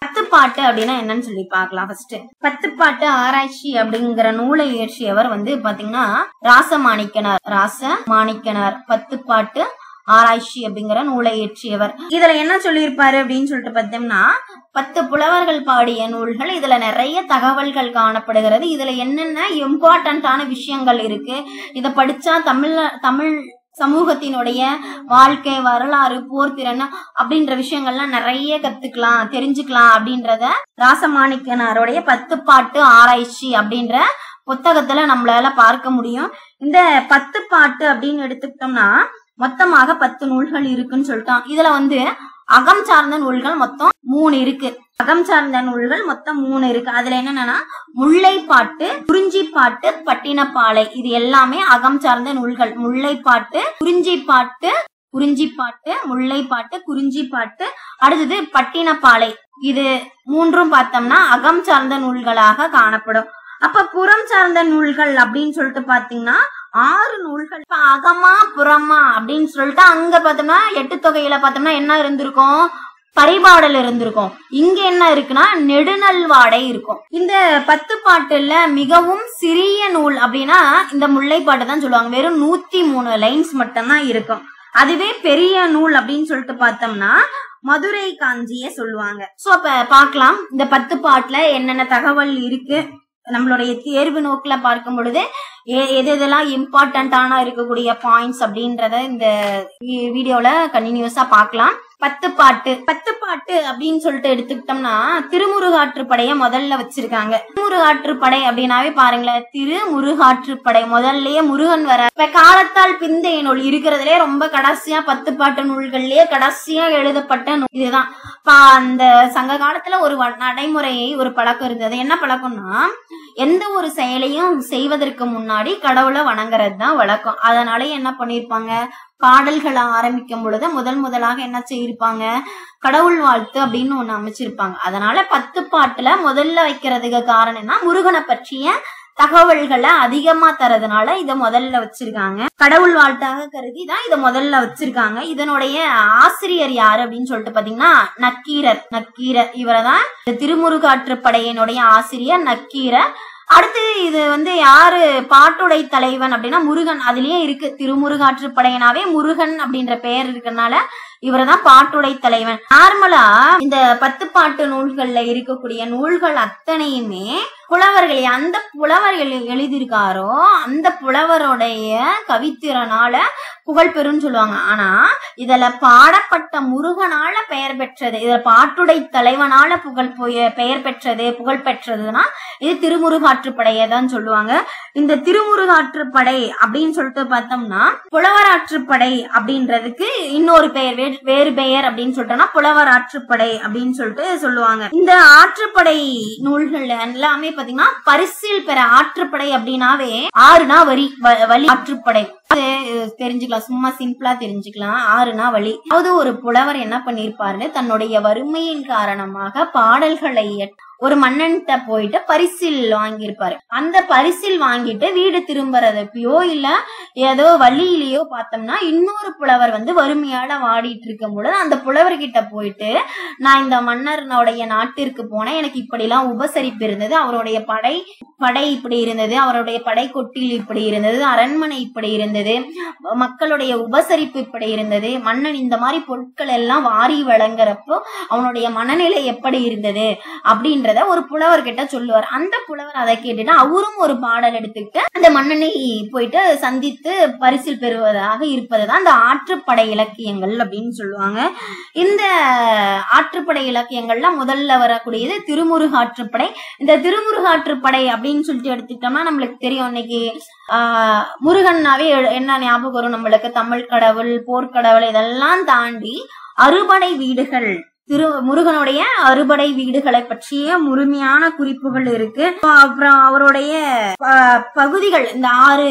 10 பாட்டு அப்படின்னா என்னன்னு சொல்லி பார்க்கலாம். ஃபர்ஸ்ட் 10 பாட்டு ஆராய்ச்சி அப்படிங்கிற நூலை இயற்றியவர் வந்து பாத்தீங்கன்னா ராசமாணிக்கனார். 10 பாட்டு ஆராய்ச்சி அப்படிங்கிற நூலை இயற்றியவர். இதுல என்ன சொல்லியிருப்பாரு அப்படின்னு சொல்லிட்டு பார்த்தோம்னா 10 புலவர்கள் பாடிய நூல்கள். இதுல நிறைய தகவல்கள் காணப்படுகிறது. இதுல என்னென்ன இம்பார்ட்டன்டான விஷயங்கள் இருக்கு, இத படிச்சா தமிழ் சமூகத்தினுடைய வாழ்க்கை வரலாறு, போர்த்திறன் அப்படின்ற விஷயங்கள்லாம் நிறைய கத்துக்கலாம், தெரிஞ்சுக்கலாம் அப்படின்றத ராசமாணிக்கனாருடைய 10 பாட்டு ஆராய்ச்சி அப்படின்ற புத்தகத்துல நம்மளால பார்க்க முடியும். இந்த 10 பாட்டு அப்படின்னு எடுத்துக்கிட்டோம்னா மொத்தமாக 10 நூல்கள் இருக்குன்னு சொல்லிட்டோம். இதுல வந்து அகம் சார்ந்த நூல்கள் மொத்தம் 3 இருக்கு. அகம் சார்ந்த நூல்கள் மொத்தம் 3 இருக்கு. அதுல என்னன்னா முல்லைப்பாட்டு, குறிஞ்சிப்பாட்டு, பட்டினப்பாலை, இது எல்லாமே அகம் சார்ந்த நூல்கள். முல்லைப்பாட்டு, குறிஞ்சிப்பாட்டு, முல்லைப்பாட்டு, குறிஞ்சிப்பாட்டு, அடுத்தது பட்டினப்பாலை. இது 3ம் பார்த்தோம்னா அகம் சார்ந்த நூல்களாக காணப்படும். அப்ப புறம் சார்ந்த நூல்கள் அப்படின்னு சொல்லிட்டு பாத்தீங்கன்னா 6 நூல்கள். இப்ப அகமா புறமா அப்படின்னு சொல்லிட்டு அங்க பார்த்தோம்னா 8 தொகையில பார்த்தோம்னா என்ன இருந்திருக்கும், பரிபாடல் இருந்திருக்கும். இங்க என்ன இருக்குன்னா நெடுநல்வாடை இருக்கும். இந்த 10 பாட்டுல மிகவும் சிறிய நூல் அப்படின்னா இந்த முல்லைப்பாட்டு தான் சொல்லுவாங்க. வெறும் 103 லைன்ஸ் மட்டும்தான் இருக்கும். அதுவே பெரிய நூல் அப்படின்னு சொல்லிட்டு பார்த்தோம்னா மதுரை காஞ்சிய சொல்லுவாங்க. சோ அப்ப பாக்கலாம் இந்த 10 பாட்டுல என்னென்ன தகவல் இருக்கு. நம்மளுடைய தேர்வு நோக்குல பார்க்கும் பொழுது எதெல்லாம் இம்பார்ட்டன்டான இருக்கக்கூடிய பாயிண்ட்ஸ் அப்படின்றத இந்த வீடியோல கண்டினியூஸா பார்க்கலாம். 10 பாட்டு அப்படின்னு சொல்லிட்டு எடுத்துக்கிட்டோம்னா திருமுருகாற்றுப்படைய முதல்ல வச்சிருக்காங்க. திருமுருகாற்றுப்படை அப்படின்னாவே பாருங்களேன், திருமுருகாற்றுப்படை முதல்லயே முருகன் வர. இப்ப காலத்தால் பிந்தைய நூல் இருக்கிறதுலே ரொம்ப கடைசியா 10 பாட்டு நூல்கள்லயே கடைசியா எழுதப்பட்ட நூல் இதுதான். அந்த சங்க காலத்துல ஒரு நடைமுறையை ஒரு பழக்கம் இருந்தது. என்ன பழக்கம்னா எந்த ஒரு செயலையும் செய்வதற்கு முன்னாடி கடவுளை வணங்குறது தான் வழக்கம். அதனால என்ன பண்ணிருப்பாங்க, பாடல்களை ஆரம்பிக்கும் பொழுது முதலாக என்ன செய்யிருப்பாங்க, கடவுள் வாழ்த்து அப்படின்னு ஒண்ணு அமைச்சிருப்பாங்க. அதனால 10 பாட்டுல முதல்ல வைக்கிறதுக்கு காரணம்னா முருகனை பற்றிய தகவல்களை அதிகமா தரதுனால இத முதல்ல வச்சிருக்காங்க. கடவுள் வாழ்த்தாக கருதி தான் இத முதல்ல வச்சிருக்காங்க. இதனுடைய ஆசிரியர் யாரு அப்படின்னு சொல்லிட்டு பாத்தீங்கன்னா நக்கீரர் இவரதான் திருமுருகாற்றுப்படையினுடைய ஆசிரியர் நக்கீரர். அடுத்து இது யாரு பாட்டுடை தலைவன் அப்படின்னா முருகன். அதுலயே இருக்கு திருமுருகாற்றுப்படையனாவே முருகன் அப்படின்ற பெயர் இருக்கனால இவரதான் பாட்டுடை தலைவன். நார்மலா இந்த 10 பாட்டு நூல்கள்ல இருக்கக்கூடிய நூல்கள் அத்தனையுமே புலவர்கள் அந்த புலவர்கள் எழுதியிருக்காரோ அந்த புலவருடைய கவித்திறனால புகழ் பெறும் சொல்லுவாங்க. ஆனா இதுல பாடப்பட்ட முருகனால பெயர் பெற்றது, இதுல பாட்டுடை தலைவனால பெயர் பெற்றது புகழ் பெற்றதுன்னா இது திருமுருகாற்றுப்படையை தான் சொல்லுவாங்க. இந்த திருமுருகாற்றுப்படை அப்படின்னு சொல்லிட்டு பார்த்தோம்னா புலவராற்றுப்படை அப்படின்றதுக்கு இன்னொரு பெயர், வேறு பெயர் அப்படின்னு சொல்லிட்டோம்னா புலவர் ஆற்றுப்படை அப்படின்னு சொல்லிட்டு சொல்லுவாங்க. இந்த ஆற்றுப்படை நூல்கள் எல்லாமே பாத்தீங்கன்னா பரிசில் பெற ஆற்றுப்படை அப்படின்னாவே 6னா வழி ஆற்றுப்படை தெரிஞ்சுக்கலாம், சும்மா சிம்பிளா தெரிஞ்சுக்கலாம். 6னா வழி. அதாவது ஒரு புலவர் என்ன பண்ணிருப்பாரு, தன்னுடைய வறுமையின் காரணமாக பாடல்களை ஒரு மன்னன்கிட்ட போயிட்டு பரிசில் வாங்கியிருப்பாரு. அந்த பரிசில் வாங்கிட்டு வீடு திரும்புறதையோ இல்ல ஏதோ வழியிலயோ பார்த்தோம்னா இன்னொரு புலவர் வறுமையால வாடிட்டு இருக்கும் பொழுது அந்த புலவர்கிட்ட போயிட்டு நான் இந்த மன்னருடைய நாட்டிற்கு போனேன், எனக்கு இப்படி எல்லாம் உபசரிப்பு இருந்தது, அவருடைய படை இப்படி இருந்தது, அவருடைய படை கொட்டில் இப்படி இருந்தது, அரண்மனை இப்படி இருந்தது, மக்களுடைய உபசரிப்பு இப்படி இருந்தது, மன்னன் இந்த மாதிரி பொருட்கள் எல்லாம் வாரி வழங்குறப்போ அவனுடைய மனநிலை எப்படி இருந்தது அப்படின்ற ஒரு புலவர் கிட்ட சொல்லுவார். அந்த புலவர் அதை கேட்டுட்டு அவரும் ஒரு பாடல் எடுத்துக்கிட்டு அந்த மன்னனை போயிட்டு சந்தித்து பரிசில் பெறுவதாக இருப்பதுதான் அந்த ஆற்றுப்படை இலக்கியங்கள் அப்படின்னு சொல்லுவாங்க. இந்த ஆற்றுப்படை இலக்கியங்கள்ல முதல்ல வரக்கூடியது திருமுருகாற்றுப்படை. இந்த திருமுருகாற்றுப்படை அப்படின்னு சொல்லிட்டு எடுத்துக்கிட்டோம்னா நம்மளுக்கு தெரியும், இன்னைக்கு முருகன்னாவே என்ன ஞாபகம் வரும் நம்மளுக்கு, தமிழ் கடவுள், போர்க்கடவுள், இதெல்லாம் தாண்டி அறுபடை வீடுகள், முருகனுடைய அறுபடை வீடுகளை பற்றிய முழுமையான குறிப்புகள் இருக்கு. அப்புறம் அவருடைய பகுதிகள், இந்த 6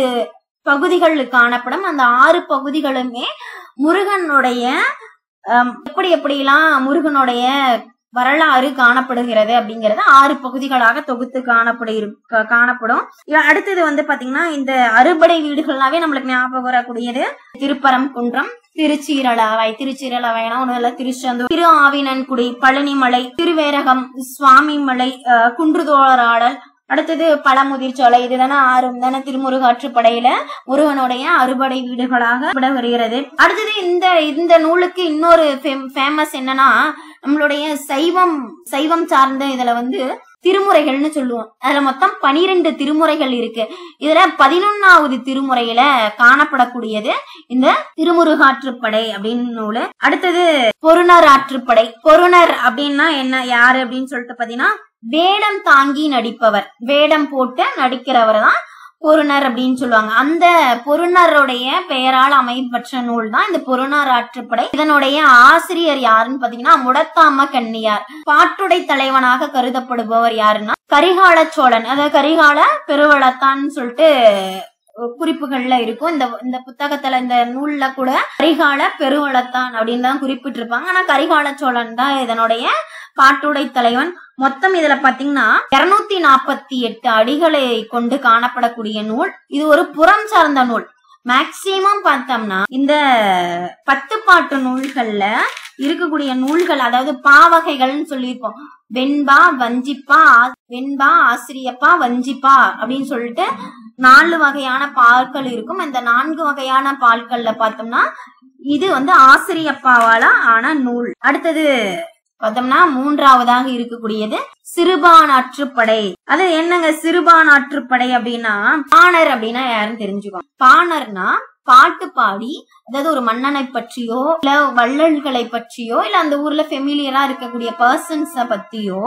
பகுதிகள் காணப்படும். அந்த 6 பகுதிகளுமே முருகனுடைய எப்படிலாம் முருகனுடைய வரலாறு காணப்படுகிறது அப்படிங்கறது 6 பகுதிகளாக தொகுத்து காணப்படும். அடுத்தது பாத்தீங்கன்னா இந்த அறுபடை வீடுகள்னாவே நம்மளுக்கு ஞாபகம் வரக்கூடியது திருப்பரங்குன்றம், திருச்சீரளவாய்னா ஒண்ணு இல்ல, திருச்செந்தூர், திரு ஆவினன்குடி, பழனிமலை, திருவேரகம், சுவாமிமலை, குன்றுதோளாடல், அடுத்தது பழமுதிர்ச்சோலை. இதுதானே 6 தானே திருமுருகாற்றுப்படையில முருகனுடைய அறுபடை வீடுகளாக வருகிறது. அடுத்தது இந்த நூலுக்கு இன்னொரு ஃபேமஸ் என்னன்னா நம்மளுடைய சைவம் சார்ந்த இதுல திருமுறைகள்னு சொல்லுவோம். அதுல மொத்தம் 12 திருமுறைகள் இருக்கு. இதுல 11வது திருமுறையில காணப்படக்கூடியது இந்த திருமுருகாற்றுப்படை அப்படின்னு நூலு. அடுத்தது பொருணர் ஆற்றுப்படை. பொருணர் அப்படின்னா என்ன, யாரு அப்படின்னு சொல்லிட்டு பாத்தீங்கன்னா வேடம் தாங்கி நடிப்பவர், வேடம் போட்டு நடிக்கிறவர் தான் பொருணர் அப்படின்னு சொல்லுவாங்க. அந்த பொருணருடைய பெயரால் அமைப்பற்ற நூல் தான் இந்த பொருணர் ஆற்றுப்படை. இதனுடைய ஆசிரியர் யாருன்னு பாத்தீங்கன்னா முடத்தாம கண்ணியார். பாட்டுடை தலைவனாக கருதப்படுபவர் யாருன்னா கரிகால சோழன், அதாவது கரிகால பெருவளத்தான் சொல்லிட்டு குறிப்புகள்ல இருக்கும். இந்த புத்தகத்துல இந்த நூல்ல கூட கரிகால பெருவளத்தான் அப்படின்னு தான் குறிப்பிட்டிருப்பாங்க. ஆனா கரிகால சோழன் தான் இதனுடைய பாட்டுடை தலைவன். மொத்தம் இதுல பாத்தீங்கன்னா 248 அடிகளை கொண்டு காணப்படக்கூடிய நூல். இது ஒரு புறம் சார்ந்த நூல். மேக்சிமம் பார்த்தோம்னா இந்த 10 பாட்டு நூல்கள்ல இருக்கக்கூடிய நூல்கள், அதாவது பாவகைகள்னு சொல்லியிருப்போம். வெண்பா, வஞ்சிப்பா, ஆசிரியப்பா, வஞ்சிப்பா அப்படின்னு சொல்லிட்டு 4 வகையான பால்கள் இருக்கும். இந்த 4 வகையான பால்கள்ல பார்த்தோம்னா இது ஆசிரியப்பாவால ஆன நூல். அடுத்தது பார்த்தோம்னா 3வதாக இருக்கக்கூடியது சிறுபானாற்றுப்படை. அது என்னங்க சிறுபானாற்றுப்படை அப்படின்னா, பாணர் அப்படின்னா யாருன்னு தெரிஞ்சுக்கோங்க. பாணர்னா பாட்டு பாடி, அதாவது ஒரு மன்னனை பற்றியோ இல்ல வள்ளல்களை பற்றியோ இல்ல அந்த ஊர்ல ஃபெமிலியரா இருக்கக்கூடிய பர்சன்ஸ பத்தியோ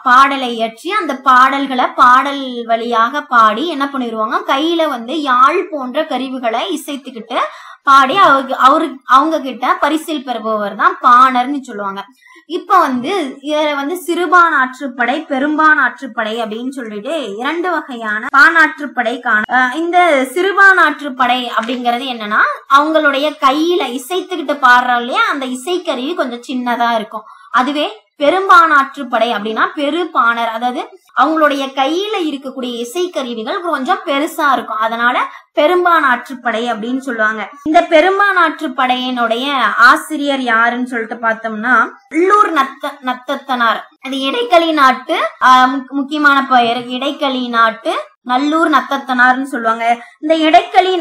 பாடலை இயற்றி அந்த பாடல்களை பாடல் வழியாக பாடி என்ன பண்ணிடுவாங்க, கையில யாழ் போன்ற கருவிகளை இசைத்துக்கிட்டு பாடி அவங்க கிட்ட பரிசில் பெறுபவர் தான் பாணர்னு சொல்லுவாங்க. இப்ப இதுல சிறுபான் ஆற்றுப்படை, பெரும்பான் ஆற்றுப்படை அப்படின்னு சொல்லிட்டு 2 வகையான பானாற்றுப்படை காண. இந்த சிறுபான் ஆற்றுப்படை அப்படிங்கறது என்னன்னா அவங்களுடைய கையில இசைத்துக்கிட்டு பாடுறோம் இல்லையா, அந்த இசைக்கருவி கொஞ்சம் சின்னதா இருக்கும். அதுவே பெரும்பானாற்றுப்படை அப்படின்னா பெருபாணர், அதாவது அவங்களுடைய கையில இருக்கக்கூடிய இசைக்கருவிகள் கொஞ்சம் பெருசா இருக்கும். அதனால பெரும்பானாற்றுப்படை அப்படின்னு சொல்லுவாங்க. இந்த பெரும்பானாற்றுப்படையினுடைய ஆசிரியர் யாருன்னு சொல்லிட்டு பார்த்தோம்னா உள்ளூர் நத்தத்தனார். அது இடைக்களி நாட்டு முக்கியமான பெயர். இடைக்களி நாட்டு நல்லூர் நத்தத்தனார்னு சொல்லுவாங்க. இந்த இடைக்களி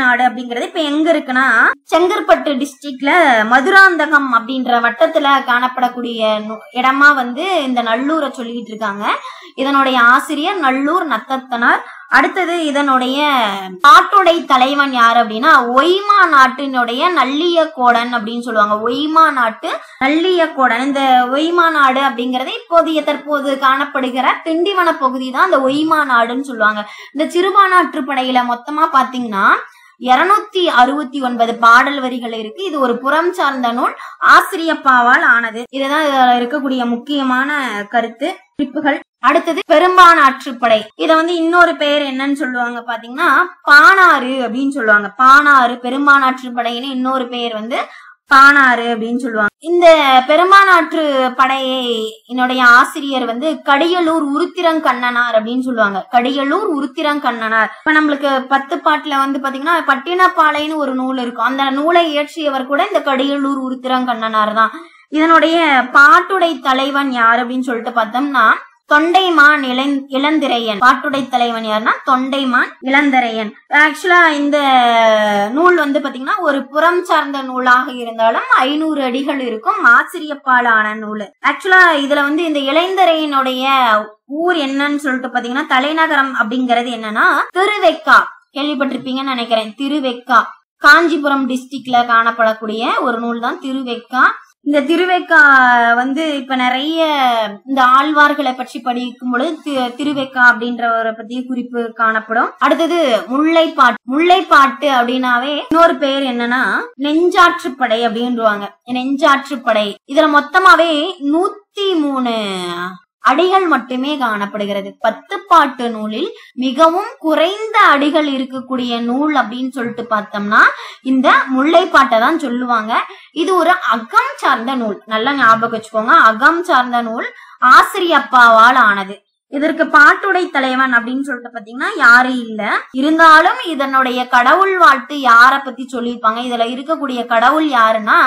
நாடு அப்படிங்கறது இப்ப எங்க இருக்குன்னா செங்கற்பட்டு டிஸ்ட்ரிக்ட்ல மதுராந்தகம் அப்படின்ற வட்டத்துல காணப்படக்கூடிய இடமா வந்து இந்த நல்லூரை சொல்லிட்டு இருக்காங்க. இதனுடைய ஆசிரியர் நல்லூர் நத்தத்தனார். அடுத்தது இதனுடைய நாட்டுடை தலைவன் யாரு அப்படின்னா ஒய்மா நாட்டினுடைய நல்லியக்கோடன் அப்படின்னு சொல்லுவாங்க. ஒய்மா நாட்டு நல்லியக்கோடன். இந்த ஒய்மா நாடு அப்படிங்கறது இப்போதைய தற்போது காணப்படுகிற திண்டிவன பகுதி தான் இந்த ஒய்மா நாடுன்னு சொல்லுவாங்க. இந்த சிறுபானாற்றுப்படையில மொத்தமா பாத்தீங்கன்னா 269 பாடல் வரிகள் இருக்கு. இது ஒரு புறம் சார்ந்த நூல், ஆசிரியப்பாவால் ஆனது. இதுதான் இதுல இருக்கக்கூடிய முக்கியமான கருத்து குறிப்புகள். அடுத்தது பெரும்பானாற்றுப்படை. இத வந்து இன்னொரு பெயர் என்னன்னு சொல்லுவாங்க பாத்தீங்கன்னா பானாறு அப்படின்னு சொல்லுவாங்க. பானாறு பெரும்பானாற்றுப்படைன்னு இன்னொரு பெயர் வந்து பானாறு அப்படின்னு சொல்லுவாங்க. இந்த பெரும்பானாற்று படையை என்னுடைய ஆசிரியர் வந்து கடியலூர் உருத்திரங்கண்ணனார் அப்படின்னு சொல்லுவாங்க. கடியலூர் உருத்திரங்கண்ணனார். இப்ப நம்மளுக்கு 10 பாட்டுல வந்து பாத்தீங்கன்னா பட்டினப்பாலைன்னு ஒரு நூல் இருக்கும். அந்த நூலை இயற்றியவர் கூட இந்த கடியலூர் உருத்திரங்கண்ணனார் தான். இதனுடைய பாட்டுடை தலைவன் யார் அப்படின்னு சொல்லிட்டு பார்த்தோம்னா தொண்டைமான் இளந்திரையன். பாட்டுடை தலைவன் யாருன்னா தொண்டைமான் இளந்திரையன். ஆக்சுவலா இந்த நூல் வந்து பாத்தீங்கன்னா ஒரு புறம் சார்ந்த நூலாக இருந்தாலும் 500 அடிகள் இருக்கும். ஆசிரியப்பாலான நூல். ஆக்சுவலா இதுல வந்து இந்த இளந்திரையனுடைய ஊர் என்னன்னு சொல்லிட்டு பாத்தீங்கன்னா தலைநகரம் அப்படிங்கறது என்னன்னா திருவெக்கா. கேள்விப்பட்டிருப்பீங்கன்னு நினைக்கிறேன். திருவெக்கா காஞ்சிபுரம் டிஸ்ட்ரிக்ட்ல காணப்படக்கூடிய ஒரு நூல் தான் திருவெக்கா. இந்த திருவெக்கா வந்து இப்ப நிறைய இந்த ஆழ்வார்களை பற்றி படிக்கும் பொழுது திருவெக்கா அப்படின்றவரை பத்தி குறிப்பு காணப்படும். அடுத்தது முல்லைப்பாட்டு. முல்லைப்பாட்டு அப்படின்னாவே இன்னொரு பேர் என்னன்னா நெஞ்சாற்றுப்படை அப்படின்றாங்க. நெஞ்சாற்றுப்படை. இதுல மொத்தமாவே 103 அடிகள் மட்டுமே காணப்படுகிறது. 10 பாட்டு நூலில் மிகவும் குறைந்த அடிகள் இருக்கக்கூடிய நூல் அப்படின்னு சொல்லிட்டு பார்த்தோம்னா இந்த முல்லைப்பாட்டை தான் சொல்லுவாங்க. இது ஒரு அகம் சார்ந்த நூல். நல்லா ஞாபகம் வச்சுக்கோங்க. அகம் சார்ந்த நூல், ஆசிரியப்பாவால் ஆனது. இதற்கு பாட்டுடை தலைவன் அப்படின்னு சொல்லிட்டு பாத்தீங்கன்னா யாரும் இல்ல. இருந்தாலும் இதனுடைய கடவுள் வாழ்த்து யார பத்தி சொல்லியிருப்பாங்க. இதுல இருக்கக்கூடிய கடவுள் யாருன்னா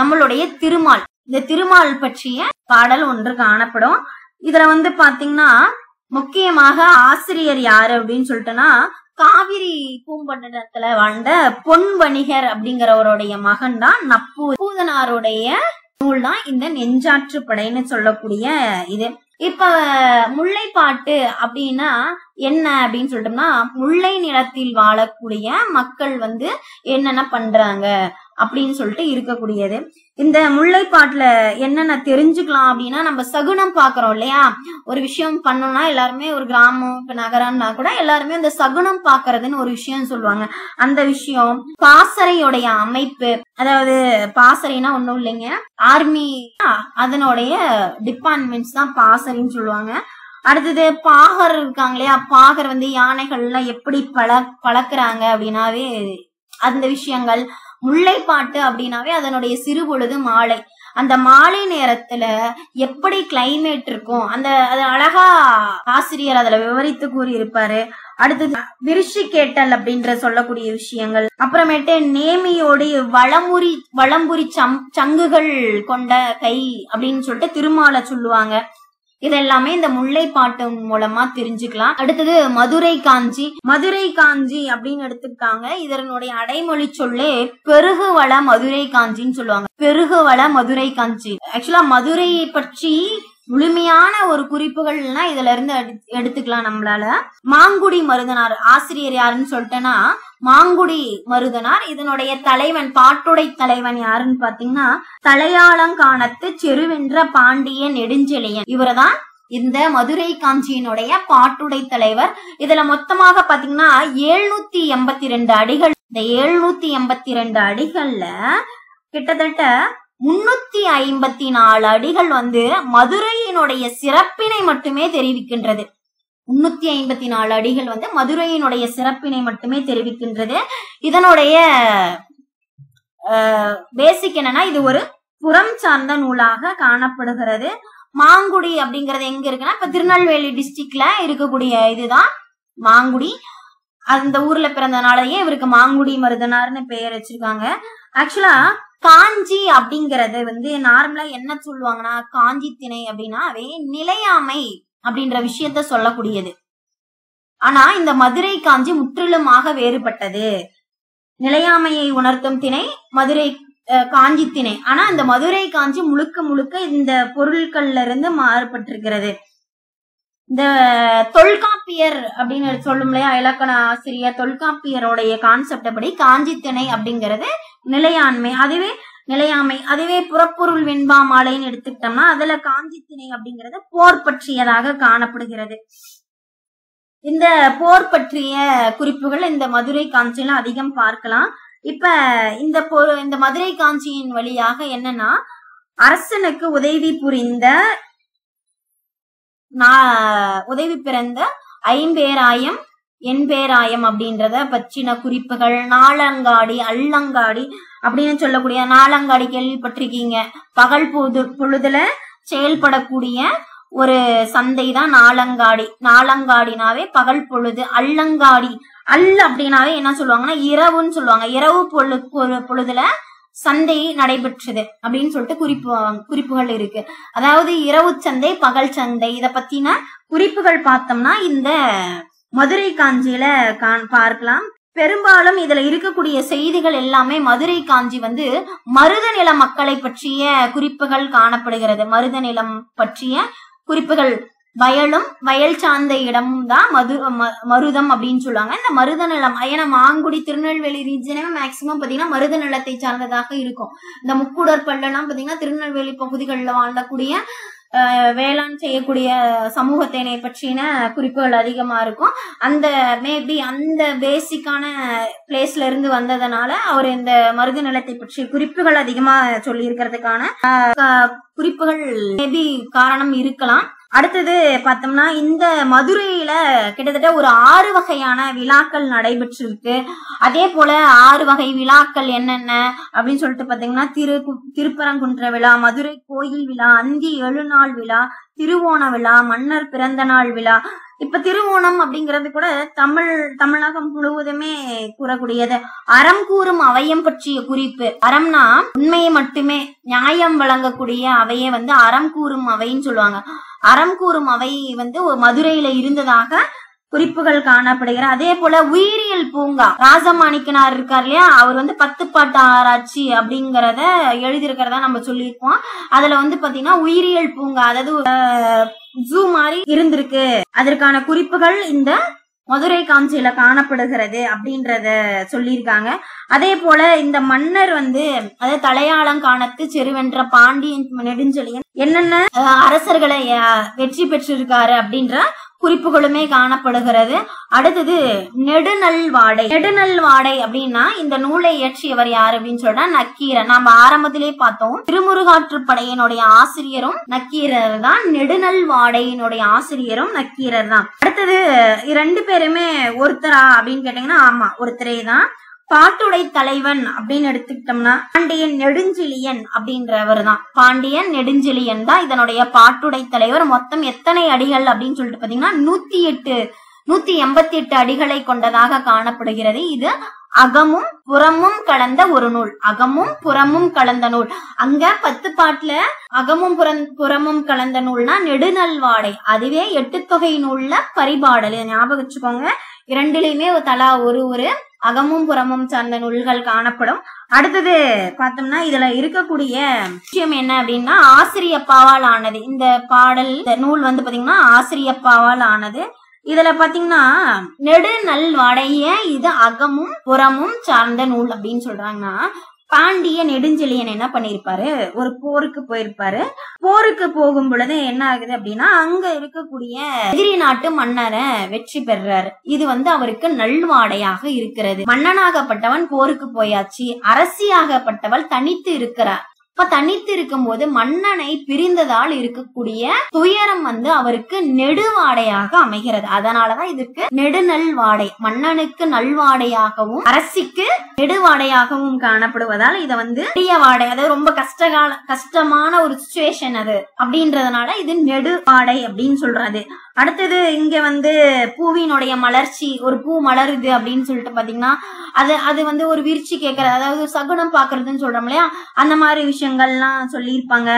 நம்மளுடைய திருமால். இந்த திருமால் பற்றிய பாடல் ஒன்று காணப்படும். இதுல வந்து பாத்தீங்கன்னா முக்கியமாக ஆசிரியர் யாரு அப்படின்னு சொல்லிட்டுனா காவிரி பூம்பட்டினத்துல வாழ்ந்த பொன் வணிகர் அப்படிங்கிறவருடைய மகன் தான் நப்பூதனாருடைய நூல் தான் இந்த நெஞ்சாற்றுப்படைன்னு சொல்லக்கூடிய இது. இப்ப முல்லைப்பாட்டு அப்படின்னா என்ன அப்படின்னு சொல்லிட்டோம்னா முல்லை நிலத்தில் வாழக்கூடிய மக்கள் வந்து என்னென்ன பண்றாங்க அப்படின்னு சொல்லிட்டு இருக்கக்கூடியது. இந்த முல்லைப்பாட்டுல என்னென்ன தெரிஞ்சுக்கலாம் அப்படின்னா நம்ம சகுனம் பாக்குறோம் இல்லையா. ஒரு விஷயம் பண்ணோம்னா எல்லாருமே ஒரு கிராமம் இப்ப நகரம்னா கூட எல்லாருமே இந்த சகுனம் பாக்குறதுன்னு ஒரு விஷயம் சொல்லுவாங்க. அந்த விஷயம் பாசறையுடைய அமைப்பு. அதாவது பாசறைனா ஒண்ணும் இல்லைங்க, ஆர்மி அதனுடைய டிபார்ட்மெண்ட்ஸ் தான் பாசறைன்னு சொல்லுவாங்க. அடுத்தது பாகர் இருக்காங்க இல்லையா. பாகர் வந்து யானைகள்லாம் எப்படி பழக்குறாங்க அப்படின்னாவே அந்த விஷயங்கள். முல்லைப்பாட்டு அப்படின்னாவே அதனுடைய சிறுபொழுது மாலை. அந்த மாலை நேரத்துல எப்படி கிளைமேட் இருக்கும் அது அழகா ஆசிரியர் அதுல விவரித்து கூறி இருப்பாரு. அடுத்தது விருஷி கேட்டல் அப்படின்ற சொல்லக்கூடிய விஷயங்கள். அப்புறமேட்டு நேமியோடு வளம்புரி சங்குகள் கொண்ட கை அப்படின்னு சொல்லிட்டு திருமாலை சொல்லுவாங்க. இதெல்லாமே இந்த முல்லைப்பாட்டு மூலமா தெரிஞ்சுக்கலாம். அடுத்தது மதுரை காஞ்சி. மதுரை காஞ்சி அப்படின்னு எடுத்துக்கிட்டாங்க. இதனுடைய அடைமொழி சொல்லே பெருகுவள மதுரை காஞ்சின்னு சொல்லுவாங்க. பெருகுவள மதுரை காஞ்சி. ஆக்சுவலா மதுரை பற்றி முழுமையான ஒரு குறிப்புகள்னா இதுல இருந்து எடுத்துக்கலாம் நம்மளால. மாங்குடி மருதனார் ஆசிரியர் யாருன்னு சொல்லிட்டேன்னா மாங்குடி மருதனார். இதனுடைய தலைவன் பாட்டுடை தலைவன் யாருன்னு பாத்தீங்கன்னா தலையாளங்கானத்து செருவென்ற பாண்டிய நெடுஞ்செழியன். இவர்தான் இந்த மதுரை காஞ்சியினுடைய பாட்டுடை தலைவர். இதுல மொத்தமாக பாத்தீங்கன்னா 782 அடிகள். இந்த 782 அடிகள்ல கிட்டத்தட்ட 354 அடிகள் வந்து மதுரையினுடைய சிறப்பினை மட்டுமே தெரிவிக்கின்றது. 354 அடிகள் வந்து மதுரையினுடைய சிறப்பினை மட்டுமே தெரிவிக்கின்றது. இதனுடைய பேசிக் என்னன்னா இது ஒரு புறம் சார்ந்த நூலாக காணப்படுகிறது. மாங்குடி அப்படிங்கறது எங்க இருக்குன்னா இப்ப திருநெல்வேலி டிஸ்ட்ரிக்ட்ல இருக்கக்கூடிய இதுதான் மாங்குடி. அந்த ஊர்ல பிறந்தனாலயே இவருக்கு மாங்குடி மருதனார்னு பெயர் வச்சிருக்காங்க. ஆக்சுவலா காஞ்சி அப்படிங்கறது வந்து நார்மலா என்ன சொல்லுவாங்கன்னா, காஞ்சி திணை அப்படின்னா அவே நிலையாமை அப்படின்ற விஷயத்த சொல்லக்கூடியது. ஆனா இந்த மதுரை காஞ்சி முற்றிலுமாக வேறுபட்டது. நிலையாமையை உணர்த்தும் திணை மதுரை காஞ்சி திணை. ஆனா இந்த மதுரை காஞ்சி முழுக்க முழுக்க இந்த பொருட்கள்ல இருந்து மாறுபட்டிருக்கிறது. இந்த தொல்காப்பியர் அப்படின்னு சொல்லும் இல்லையா, இலக்கண ஆசிரியர் தொல்காப்பியருடைய கான்செப்ட் படி காஞ்சி திணை அப்படிங்கிறது நிலையாண்மை, அதுவே நிலையாமை. அதுவே புறப்பொருள் வெண்பா மாலைன்னு எடுத்துக்கிட்டோம்னா அதுல காஞ்சி திணை அப்படிங்கிறது போர் பற்றியதாக காணப்படுகிறது. இந்த போர் பற்றிய குறிப்புகள் இந்த மதுரை காஞ்சியில அதிகம் பார்க்கலாம். இப்ப இந்த மதுரை காஞ்சியின் வழியாக என்னன்னா, அரசனுக்கு உதவி பிறந்த ஐம்பேராயம் எண்பேராயம் அப்படின்றத பற்றின குறிப்புகள். நாளங்காடி அல்லங்காடி அப்படின்னு சொல்லக்கூடிய, நாளங்காடி கேள்விப்பட்டிருக்கீங்க, பகல் பொழுதுல செயல்படக்கூடிய ஒரு சந்தை தான் நாளங்காடி. நாளங்காடினாவே பகல் பொழுது. அல்லங்காடி அப்படின்னாவே என்ன சொல்லுவாங்கன்னா இரவுன்னு சொல்லுவாங்க. இரவு பொழுதுல சந்தை நடைபெற்றது அப்படின்னு சொல்லிட்டு குறிப்புகள் இருக்கு. அதாவது இரவு சந்தை பகல் சந்தை இத பத்தின குறிப்புகள் பார்த்தோம்னா இந்த மதுரை காஞ்சியில பார்க்கலாம். பெரும்பாலும் இதுல இருக்கக்கூடிய செய்திகள் எல்லாமே மதுரை காஞ்சி வந்து மருத நில மக்களை பற்றிய குறிப்புகள் காணப்படுகிறது. மருத நிலம் பற்றிய குறிப்புகள். வயல் சார்ந்த இடமும் தான் மருதம் அப்படின்னு சொல்லுவாங்க. இந்த மருத நிலம், ஏன்னா மாங்குடி திருநெல்வேலி ரீஜனே மேக்சிமம் பாத்தீங்கன்னா மருத நிலத்தை சார்ந்ததாக இருக்கும். இந்த முக்கூடர் பள்ளெல்லாம் பாத்தீங்கன்னா திருநெல்வேலி பகுதிகளில் வாழக்கூடிய வேளாண் செய்யக்கூடிய சமூகத்தினை பற்றின குறிப்புகள் அதிகமா இருக்கும். அந்த மேபி அந்த பேசிக்கான பிளேஸ்ல இருந்து வந்ததுனால அவர் இந்த மருத நிலத்தை பற்றிய குறிப்புகள் அதிகமா சொல்லி இருக்கிறதுக்கான குறிப்புகள் மேபி காரணம் இருக்கலாம். அடுத்தது பார்த்தோம்னா இந்த மதுரையில கிட்டத்தட்ட ஒரு 6 வகையான விழாக்கள் நடைபெற்றிருக்கு. அதே போல 6 வகை விழாக்கள் என்னென்ன அப்படின்னு சொல்லிட்டு பாத்தீங்கன்னா திருப்பரங்குன்ற விழா, மதுரை கோயில் விழா, அந்தி 7 நாள் விழா, திருவோண விழா, மன்னர் பிறந்த நாள் விழா. இப்ப திருவோணம் அப்படிங்கிறது கூட தமிழகம் முழுவதுமே கூறக்கூடியது. அறம் கூறும் அவையம் பற்றிய குறிப்பு. அறம்னா உண்மையை மட்டுமே நியாயம் வழங்கக்கூடிய அவையை வந்து அறம் கூறும் அவைன்னு சொல்லுவாங்க. அறம் கூறும் அவை வந்து மதுரையில இருந்ததாக குறிப்புகள் காணப்படுகிறது. அதே போல உயிரியல் பூங்கா, ராசமாணிக்கனார் இருக்கார் இல்லையா, அவர் வந்து 10 பாட்டு ஆராய்ச்சி அப்படிங்கறத எழுதியிருக்கிறதா நம்ம சொல்லியிருப்போம். அதுல வந்து பாத்தீங்கன்னா உயிரியல் பூங்கா, அதாவது ஜூ மாதிரி இருந்திருக்கு, அதற்கான குறிப்புகள் இந்த மதுரை காஞ்சியில காணப்படுகிறது அப்படின்றத சொல்லியிருக்காங்க. அதே போல இந்த மன்னர் வந்து அதாவது தலையாளங்கானத்து செருவென்ற பாண்டியன் நெடுஞ்செழியன் என்னென்ன அரசர்களை வெற்றி பெற்றிருக்காரு அப்படின்ற குறிப்புகளுமே காணப்படுகிறது. அடுத்தது நெடுநல்வாடை. நெடுநல்வாடை அப்படின்னா இந்த நூலை இயற்றியவர் யார் அப்படின்னு சொல்றா நக்கீரர். நாம ஆரம்பத்திலே பார்த்தோம், திருமுருகாற்றுப்படையினுடைய ஆசிரியரும் நக்கீரர் தான். நெடுநல்வாடையினுடைய ஆசிரியரும் நக்கீரர் தான். அடுத்தது 2 பேருமே ஒருத்தரா அப்படின்னு கேட்டீங்கன்னா ஆமா ஒருத்தரே தான். பாட்டுடை தலைவன் அப்படின்னு எடுத்துக்கிட்டோம்னா பாண்டியன் நெடுஞ்செழியன் அப்படின்றவர் தான். பாண்டியன் நெடுஞ்செழியன் தான் இதனுடைய பாட்டுடை தலைவர். மொத்தம் எத்தனை அடிகள் அப்படின்னு சொல்லிட்டு பாத்தீங்கன்னா 188 அடிகளை கொண்டதாக காணப்படுகிறது. இது அகமும் புறமும் கலந்த ஒரு நூல். அகமும் புறமும் கலந்த நூல். அங்க 10 பாட்டுல அகமும் புறமும் கலந்த நூல்னா நெடுநல்வாடை. அதுவே 8 தொகை நூல்ல பரிபாடல். ஞாபகம் வச்சுக்கோங்க, 2லயுமே தலா ஒரு அகமும் புறமும் சார்ந்த நூல்கள் காணப்படும். அடுத்தது பார்த்தோம்னா இதுல இருக்கக்கூடிய விஷயம் என்ன அப்படின்னா ஆசிரியப்பாவால் ஆனது. இந்த பாடல் நூல் வந்து பாத்தீங்கன்னா ஆசிரியப்பாவால் ஆனது. இதுல பாத்தீங்கன்னா நெடுநல்வாடைய இது அகமும் புறமும் சார்ந்த நூல் அப்படின்னு சொல்றாங்கன்னா, பாண்டிய நெடுஞ்செழியன் என்ன பண்ணிருப்பாரு, ஒரு போருக்கு போயிருப்பாரு. போருக்கு போகும் பொழுது என்ன ஆகுது அப்படின்னா அங்க இருக்கக்கூடிய எதிரி நாட்டு மன்னரை வெற்றி பெறாரு. இது வந்து அவருக்கு நல்வாடையாக இருக்கிறது. மன்னனாகப்பட்டவன் போருக்கு போயாச்சு, அரசியாகப்பட்டவள் தனித்து இருக்கிறார். இப்ப தனித்து இருக்கும் போது மன்னனை பிரிந்ததால் இருக்கக்கூடிய துயரம் அவருக்கு நெடுவாடையாக அமைகிறது. அதனாலதான் இதுக்கு நெடுநல்வாடை, மன்னனுக்கு நல்வாடையாகவும் அரசிக்கு நெடுவாடையாகவும் காணப்படுவதால் இத பெரிய வாடை, அதாவது ரொம்ப கஷ்டமான ஒரு சிச்சுவேஷன் அது அப்படின்றதுனால இது நெடுவாடை அப்படின்னு சொல்றது. அடுத்தது இங்க பூவினுடைய மலர்ச்சி, ஒரு பூ மலருது அப்படின்னு சொல்லிட்டு பாத்தீங்கன்னா அது ஒரு வீழ்ச்சி கேட்கறது, அதாவது சகுனம் பாக்குறதுன்னு சொல்றோம் இல்லையா, அந்த மாதிரி விஷயங்கள்லாம் சொல்லியிருப்பாங்க.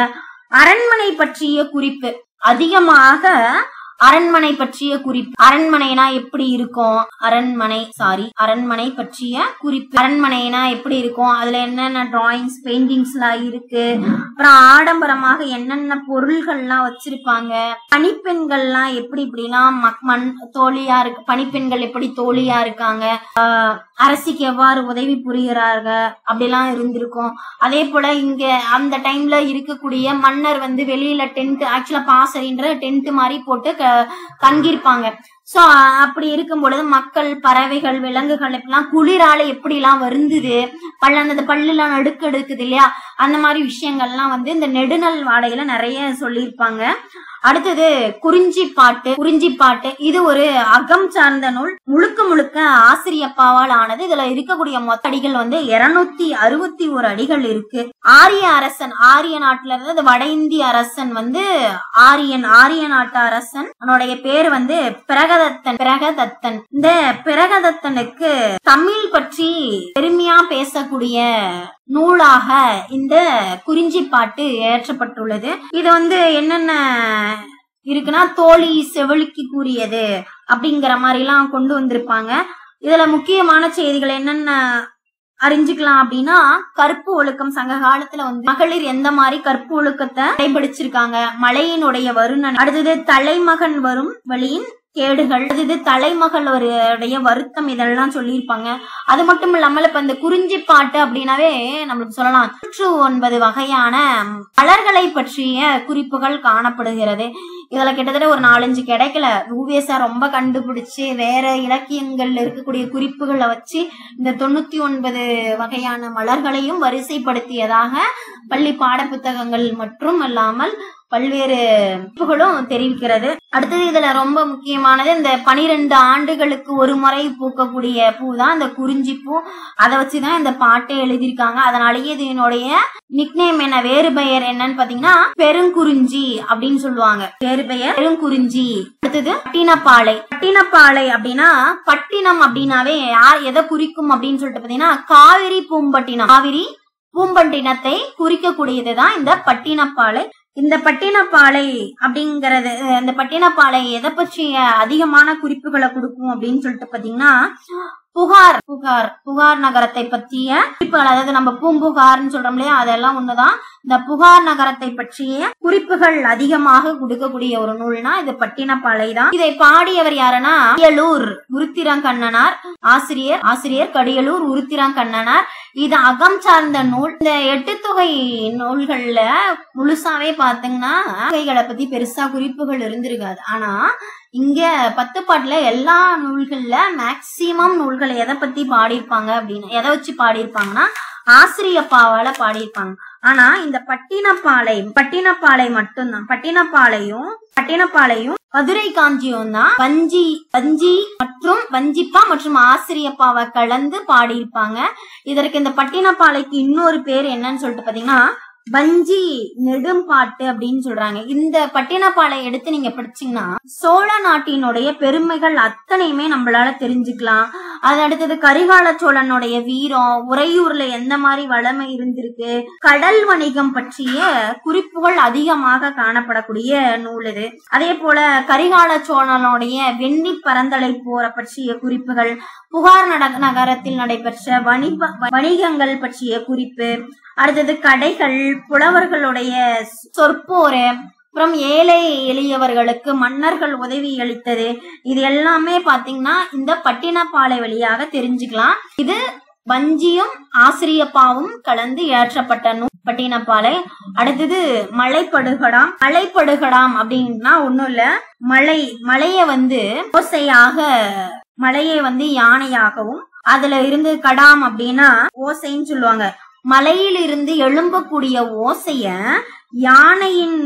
அரண்மனை பற்றிய குறிப்பு அதிகமாக, அரண்மனை பற்றிய குறிப்பு, அரண்மனைனா எப்படி இருக்கும், அரண்மனை பற்றிய குறிப்பு, அரண்மனைனா எப்படி இருக்கும், அதுல என்னென்ன டிராயிங்ஸ் பெயிண்டிங்ஸ் எல்லாம் இருக்கு, அப்புறம் ஆடம்பரமாக என்னென்ன பொருள்கள்லாம் வச்சிருப்பாங்க, பணிப்பெண்கள்லாம் எப்படி இப்படிலாம் தோழியா இருக்கு, பணிப்பெண்கள் எப்படி தோழியா இருக்காங்க, அரசிக்கு எவ்வாறு உதவி புரிகிறாங்க அப்படிலாம் இருந்திருக்கும். அதே போல இங்க அந்த டைம்ல இருக்கக்கூடிய மன்னர் வெளியில டென்ட், ஆக்சுவலா பாசறின்ற டென்ட் மாதிரி போட்டு தங்கியிருப்பாங்க. சோ அப்படி இருக்கும் பொழுது மக்கள், பறவைகள், விலங்குகள் இப்பெல்லாம் குளிரால எப்படி எல்லாம் வருந்தது, அந்த பல்லுலாம் நடுக்கெடுக்குது இல்லையா, அந்த மாதிரி விஷயங்கள்லாம் இந்த நெடுநல் வாடையில நிறைய சொல்லியிருப்பாங்க. அடுத்தது குறிஞ்சிப்பாட்டு. இது ஒரு அகம் சார்ந்த நூல், முழுக்க ஆசிரியப்பாவால் ஆனது. இதுல இருக்கக்கூடிய மொத்த அடிகள் 261 அடிகள் இருக்கு. ஆரிய நாட்டுல இருந்து வட இந்திய அரசன் ஆரிய நாட்டு அரசன், அவனுடைய பேர் பிரகதத்தன். இந்த பிரகதத்தனுக்கு தமிழ் பற்றி பெருமையா பேசக்கூடிய நூலாக இந்த குறிஞ்சிப்பாட்டு ஏற்றப்பட்டுள்ளது. இது என்னென்ன இருக்குன்னா, தோழி செவிலிக்கு கூறியது அப்படிங்கிற மாதிரி எல்லாம் கொண்டு வந்திருப்பாங்க. இதுல முக்கியமான செய்திகள் என்னென்ன அறிஞ்சுக்கலாம் அப்படின்னா, கற்பு ஒழுக்கம், சங்க காலத்துல மகளிர் எந்த மாதிரி கற்பு ஒழுக்கத்தை கடைபிடிச்சிருக்காங்க, மழையினுடைய வருணன், அடுத்தது தலைமகன் வரும் வழியின் கேடுகள், இது தலைமகளுடைய வருத்தம், இதெல்லாம் சொல்லியிருப்பாங்க. அது மட்டும் இல்லாமல் இப்ப இந்த குறிஞ்சிப்பாட்டு அப்படின்னாவே நம்மளுக்கு சொல்லலாம் 109 வகையான மலர்களை பற்றிய குறிப்புகள் காணப்படுகிறது. இதுல கிட்டத்தட்ட ஒரு 4-5 கிடைக்கல. ஊவேசா ரொம்ப கண்டுபிடிச்சு வேற இலக்கியங்கள்ல இருக்கக்கூடிய குறிப்புகளை வச்சு இந்த 99 வகையான மலர்களையும் வரிசைப்படுத்தியதாக பள்ளி பாட புத்தகங்கள் மற்றும் அல்லாமல் பல்வேறு குறிப்புகளும் தெரிவிக்கிறது. அடுத்தது இதுல ரொம்ப முக்கியமானது, இந்த 12 ஆண்டுகளுக்கு ஒரு முறை பூக்கக்கூடிய பூ தான் இந்த குறிஞ்சி பூ. அதை வச்சுதான் இந்த பாட்டை எழுதியிருக்காங்க. அதனாலேயே இதனுடைய நிக்நேம் என்ன, வேறு பெயர் என்னன்னு பாத்தீங்கன்னா பெருங்குறிஞ்சி அப்படின்னு சொல்லுவாங்க. வேறு பெயர் பெருங்குறிஞ்சி. அடுத்தது பட்டினப்பாலை அப்படின்னா, பட்டினம் அப்படின்னாவே எதை குறிக்கும் அப்படின்னு சொல்லிட்டு பாத்தீங்கன்னா காவிரி பூம்பட்டினத்தை குறிக்கக்கூடியதுதான் இந்த பட்டினப்பாலை. இந்த பட்டினப்பாலை அப்படிங்கறது, இந்த பட்டினப்பாலை எதை பற்றி அதிகமான குறிப்புகளை கொடுக்கும் அப்படின்னு சொல்லிட்டு பாத்தீங்கன்னா, புகார் நகரத்தை பற்றிய குறிப்புகள், அதாவது நம்ம பூம்புகார்னு சொல்றோம் இல்லையா, அதெல்லாம் ஒண்ணுதான். இந்த புகார் நகரத்தை பற்றிய குறிப்புகள் அதிகமாக கொடுக்கக்கூடிய ஒரு நூல்னா இது பட்டினப்பாலை தான். இதை பாடியவர் யாருன்னா கடியலூர் உருத்திரங்கண்ணனார், ஆசிரியர் கடியலூர் உருத்திரங்கண்ணனார். இது அகம் சார்ந்த நூல். இந்த 8 தொகை நூல்கள்ல முழுசாவே பாத்தீங்கன்னா தொகைகளை பத்தி பெருசா குறிப்புகள் இருந்திருக்காது. ஆனா இங்க 10 பாட்டுல எல்லா நூல்கள்ல மேக்சிமம் நூல்கள் எதை பத்தி பாடியிருப்பாங்க அப்படின்னா, எதை வச்சு பாடியிருப்பாங்கன்னா ஆசிரியப்பாவால பாடியிருப்பாங்க. ஆனா இந்த பட்டினப்பாலை மட்டும்தான், பட்டினப்பாலையும் மதுரை காஞ்சியும் தான் வஞ்சி மற்றும் வஞ்சிப்பா மற்றும் ஆசிரியப்பாவை கலந்து பாடியிருப்பாங்க. இதற்கு இந்த பட்டினப்பாலைக்கு இன்னொரு பேர் என்னன்னு சொல்லிட்டு பாத்தீங்கன்னா வஞ்சி நெடும்பாட்டு அப்படின்னு சொல்றாங்க. இந்த பட்டினப்பாலை எடுத்து நீங்க படிச்சீங்கன்னா சோழ நாட்டினுடைய பெருமைகள் அத்தனையுமே நம்மளால தெரிஞ்சுக்கலாம். அது அடுத்தது கரிகால சோழனுடைய வீரம், உறையூர்ல எந்த மாதிரி வளமை இருந்திருக்கு, கடல் வணிகம் பற்றிய குறிப்புகள் அதிகமாக காணப்படக்கூடிய நூல் இது. அதே போல கரிகால சோழனுடைய வெண்ணி பரந்தலை போற பற்றிய குறிப்புகள், புகார் நகரத்தில் நடைபெற்ற வணிகங்கள் பற்றிய குறிப்பு, அடுத்தது கடைகள், புலவர்களுடைய சொற்போரு, அப்புறம் ஏழை எளியவர்களுக்கு மன்னர்கள் உதவி அளித்தது, இது எல்லாமே பாத்தீங்கன்னா இந்த பட்டினப்பாலை வழியாக தெரிஞ்சுக்கலாம். இது வஞ்சியும் ஆசிரியப்பாவும் கலந்து ஏற்றப்பட்ட நூல் பட்டினப்பாலை. அடுத்தது மலைப்படுகடாம் அப்படின்னா ஒண்ணும் இல்ல, மலைய ஓசையாக, மலையை யானையாகவும், அதுல இருந்து கடாம் அப்படின்னா ஓசைன்னு சொல்லுவாங்க. மலையிலிருந்து எழும்பக்கூடிய ஓசைய யானையின்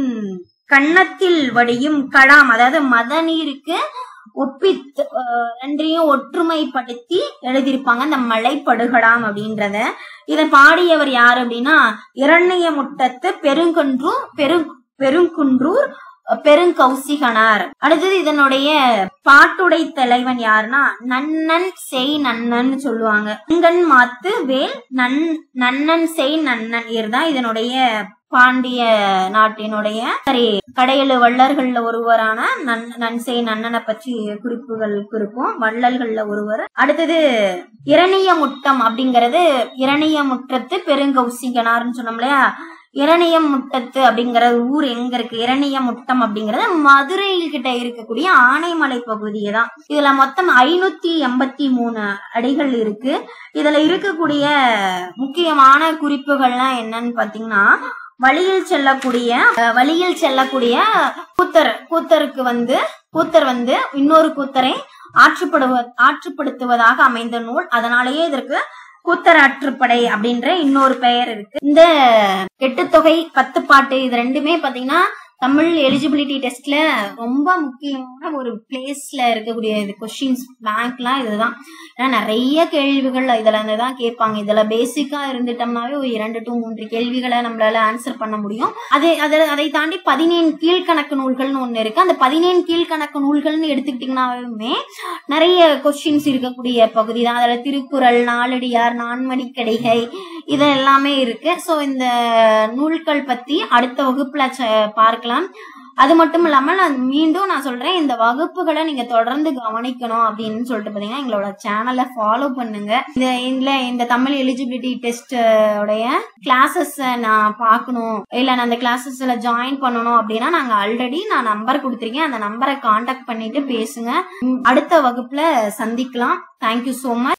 கன்னத்தில் வடியும் கடாம், அதாவது மத நீருக்கு ஒப்பித்து ரெண்டையும் ஒற்றுமைப்படுத்தி எழுதியிருப்பாங்க இந்த மலைப்படுகடாம் அப்படின்றத. இதை பாடியவர் யாரு அப்படின்னா இரண்யமுட்டத்து பெருங்குன்றூர் பெருங்கௌசிகனார். அடுத்தது இதனுடைய பாட்டுடை தலைவன் யாருன்னா நன்னன் செய் நன்னன் சொல்லுவாங்க. நங்கன் மாத்து வேல் நன்னன் செய் நன்னன் இதுதான் இதனுடைய பாண்டிய நாட்டினுடைய கடையெழு வள்ளல்கள்ல ஒருவரான நன்செய் நன்னனை பற்றி குறிப்புகள் இருக்கும், வள்ளல்கள்ல ஒருவர். அடுத்தது இரணியமுட்டம் அப்படிங்கறது இரணியமுற்றத்து பெருங்கௌசிகனார்னு சொன்னோம் இல்லையா. இரணியமுட்டத்து அப்படிங்கிற ஊர் எங்க இருக்கு? இரணியமுட்டம் அப்படிங்கறது மதுரையில் கிட்ட இருக்கக்கூடிய ஆனைமலை பகுதியை தான். இதுல மொத்தம் 583 அடிகள் இருக்கு. இதுல இருக்கக்கூடிய முக்கியமான குறிப்புகள்லாம் என்னன்னு பாத்தீங்கன்னா வழியில் செல்லக்கூடிய கூத்தர் வந்து இன்னொரு கூத்தரை ஆற்றுப்படுத்துவதாக அமைந்த நூல். அதனாலேயே இதற்கு கூத்தர் ஆற்றுப்படை அப்படின்ற இன்னொரு பெயர் இருக்கு. இந்த 8 தொகை 10 பாட்டு இது ரெண்டுமே பாத்தீங்கன்னா தமிழ் எலிஜிபிலிட்டி டெஸ்ட்ல ரொம்ப முக்கியமான ஒரு பிளேஸ்ல இருக்கக்கூடிய கொஸ்டின்ஸ் பேங்க்லாம் இதுதான். ஏன்னா நிறைய கேள்விகள் இதுல இருந்துதான் கேட்பாங்க. இதுல பேசிக்கா இருந்துட்டோம்னாவே ஒரு 2 to 3 கேள்விகளை நம்மளால ஆன்சர் பண்ண முடியும். அதை தாண்டி 17 கீழ்கணக்கு நூல்கள்னு ஒண்ணு இருக்கு. அந்த 17 கீழ்கணக்கு நூல்கள்னு எடுத்துக்கிட்டீங்கன்னாவே நிறைய கொஸ்டின்ஸ் இருக்கக்கூடிய பகுதி தான். அதுல திருக்குறள், நாலடியார், நான்மணிக்கடிகை இது எல்லாமே இருக்கு. சோ இந்த நூல்கள் பத்தி அடுத்த வகுப்புல பார்க்கலாம். அது மட்டும் இல்லாம நான் சொல்றேன், இந்த வகுப்புகளை நீங்க தொடர்ந்து கவனிக்கணும் அப்படின்னு சொல்லிட்டு பாத்தீங்கன்னா எங்களோட சேனலை ஃபாலோ பண்ணுங்க. இந்த தமிழ் எலிஜிபிலிட்டி டெஸ்ட் உடைய கிளாஸஸ் நான் பார்க்கணும், இல்ல நான் அந்த கிளாஸஸ்ல ஜாயின் பண்ணணும் அப்படின்னா நாங்க ஆல்ரெடி நான் நம்பர் கொடுத்திருக்கேன். அந்த நம்பரை கான்டாக்ட் பண்ணிட்டு பேசுங்க. அடுத்த வகுப்புல சந்திக்கலாம். Thank you so much.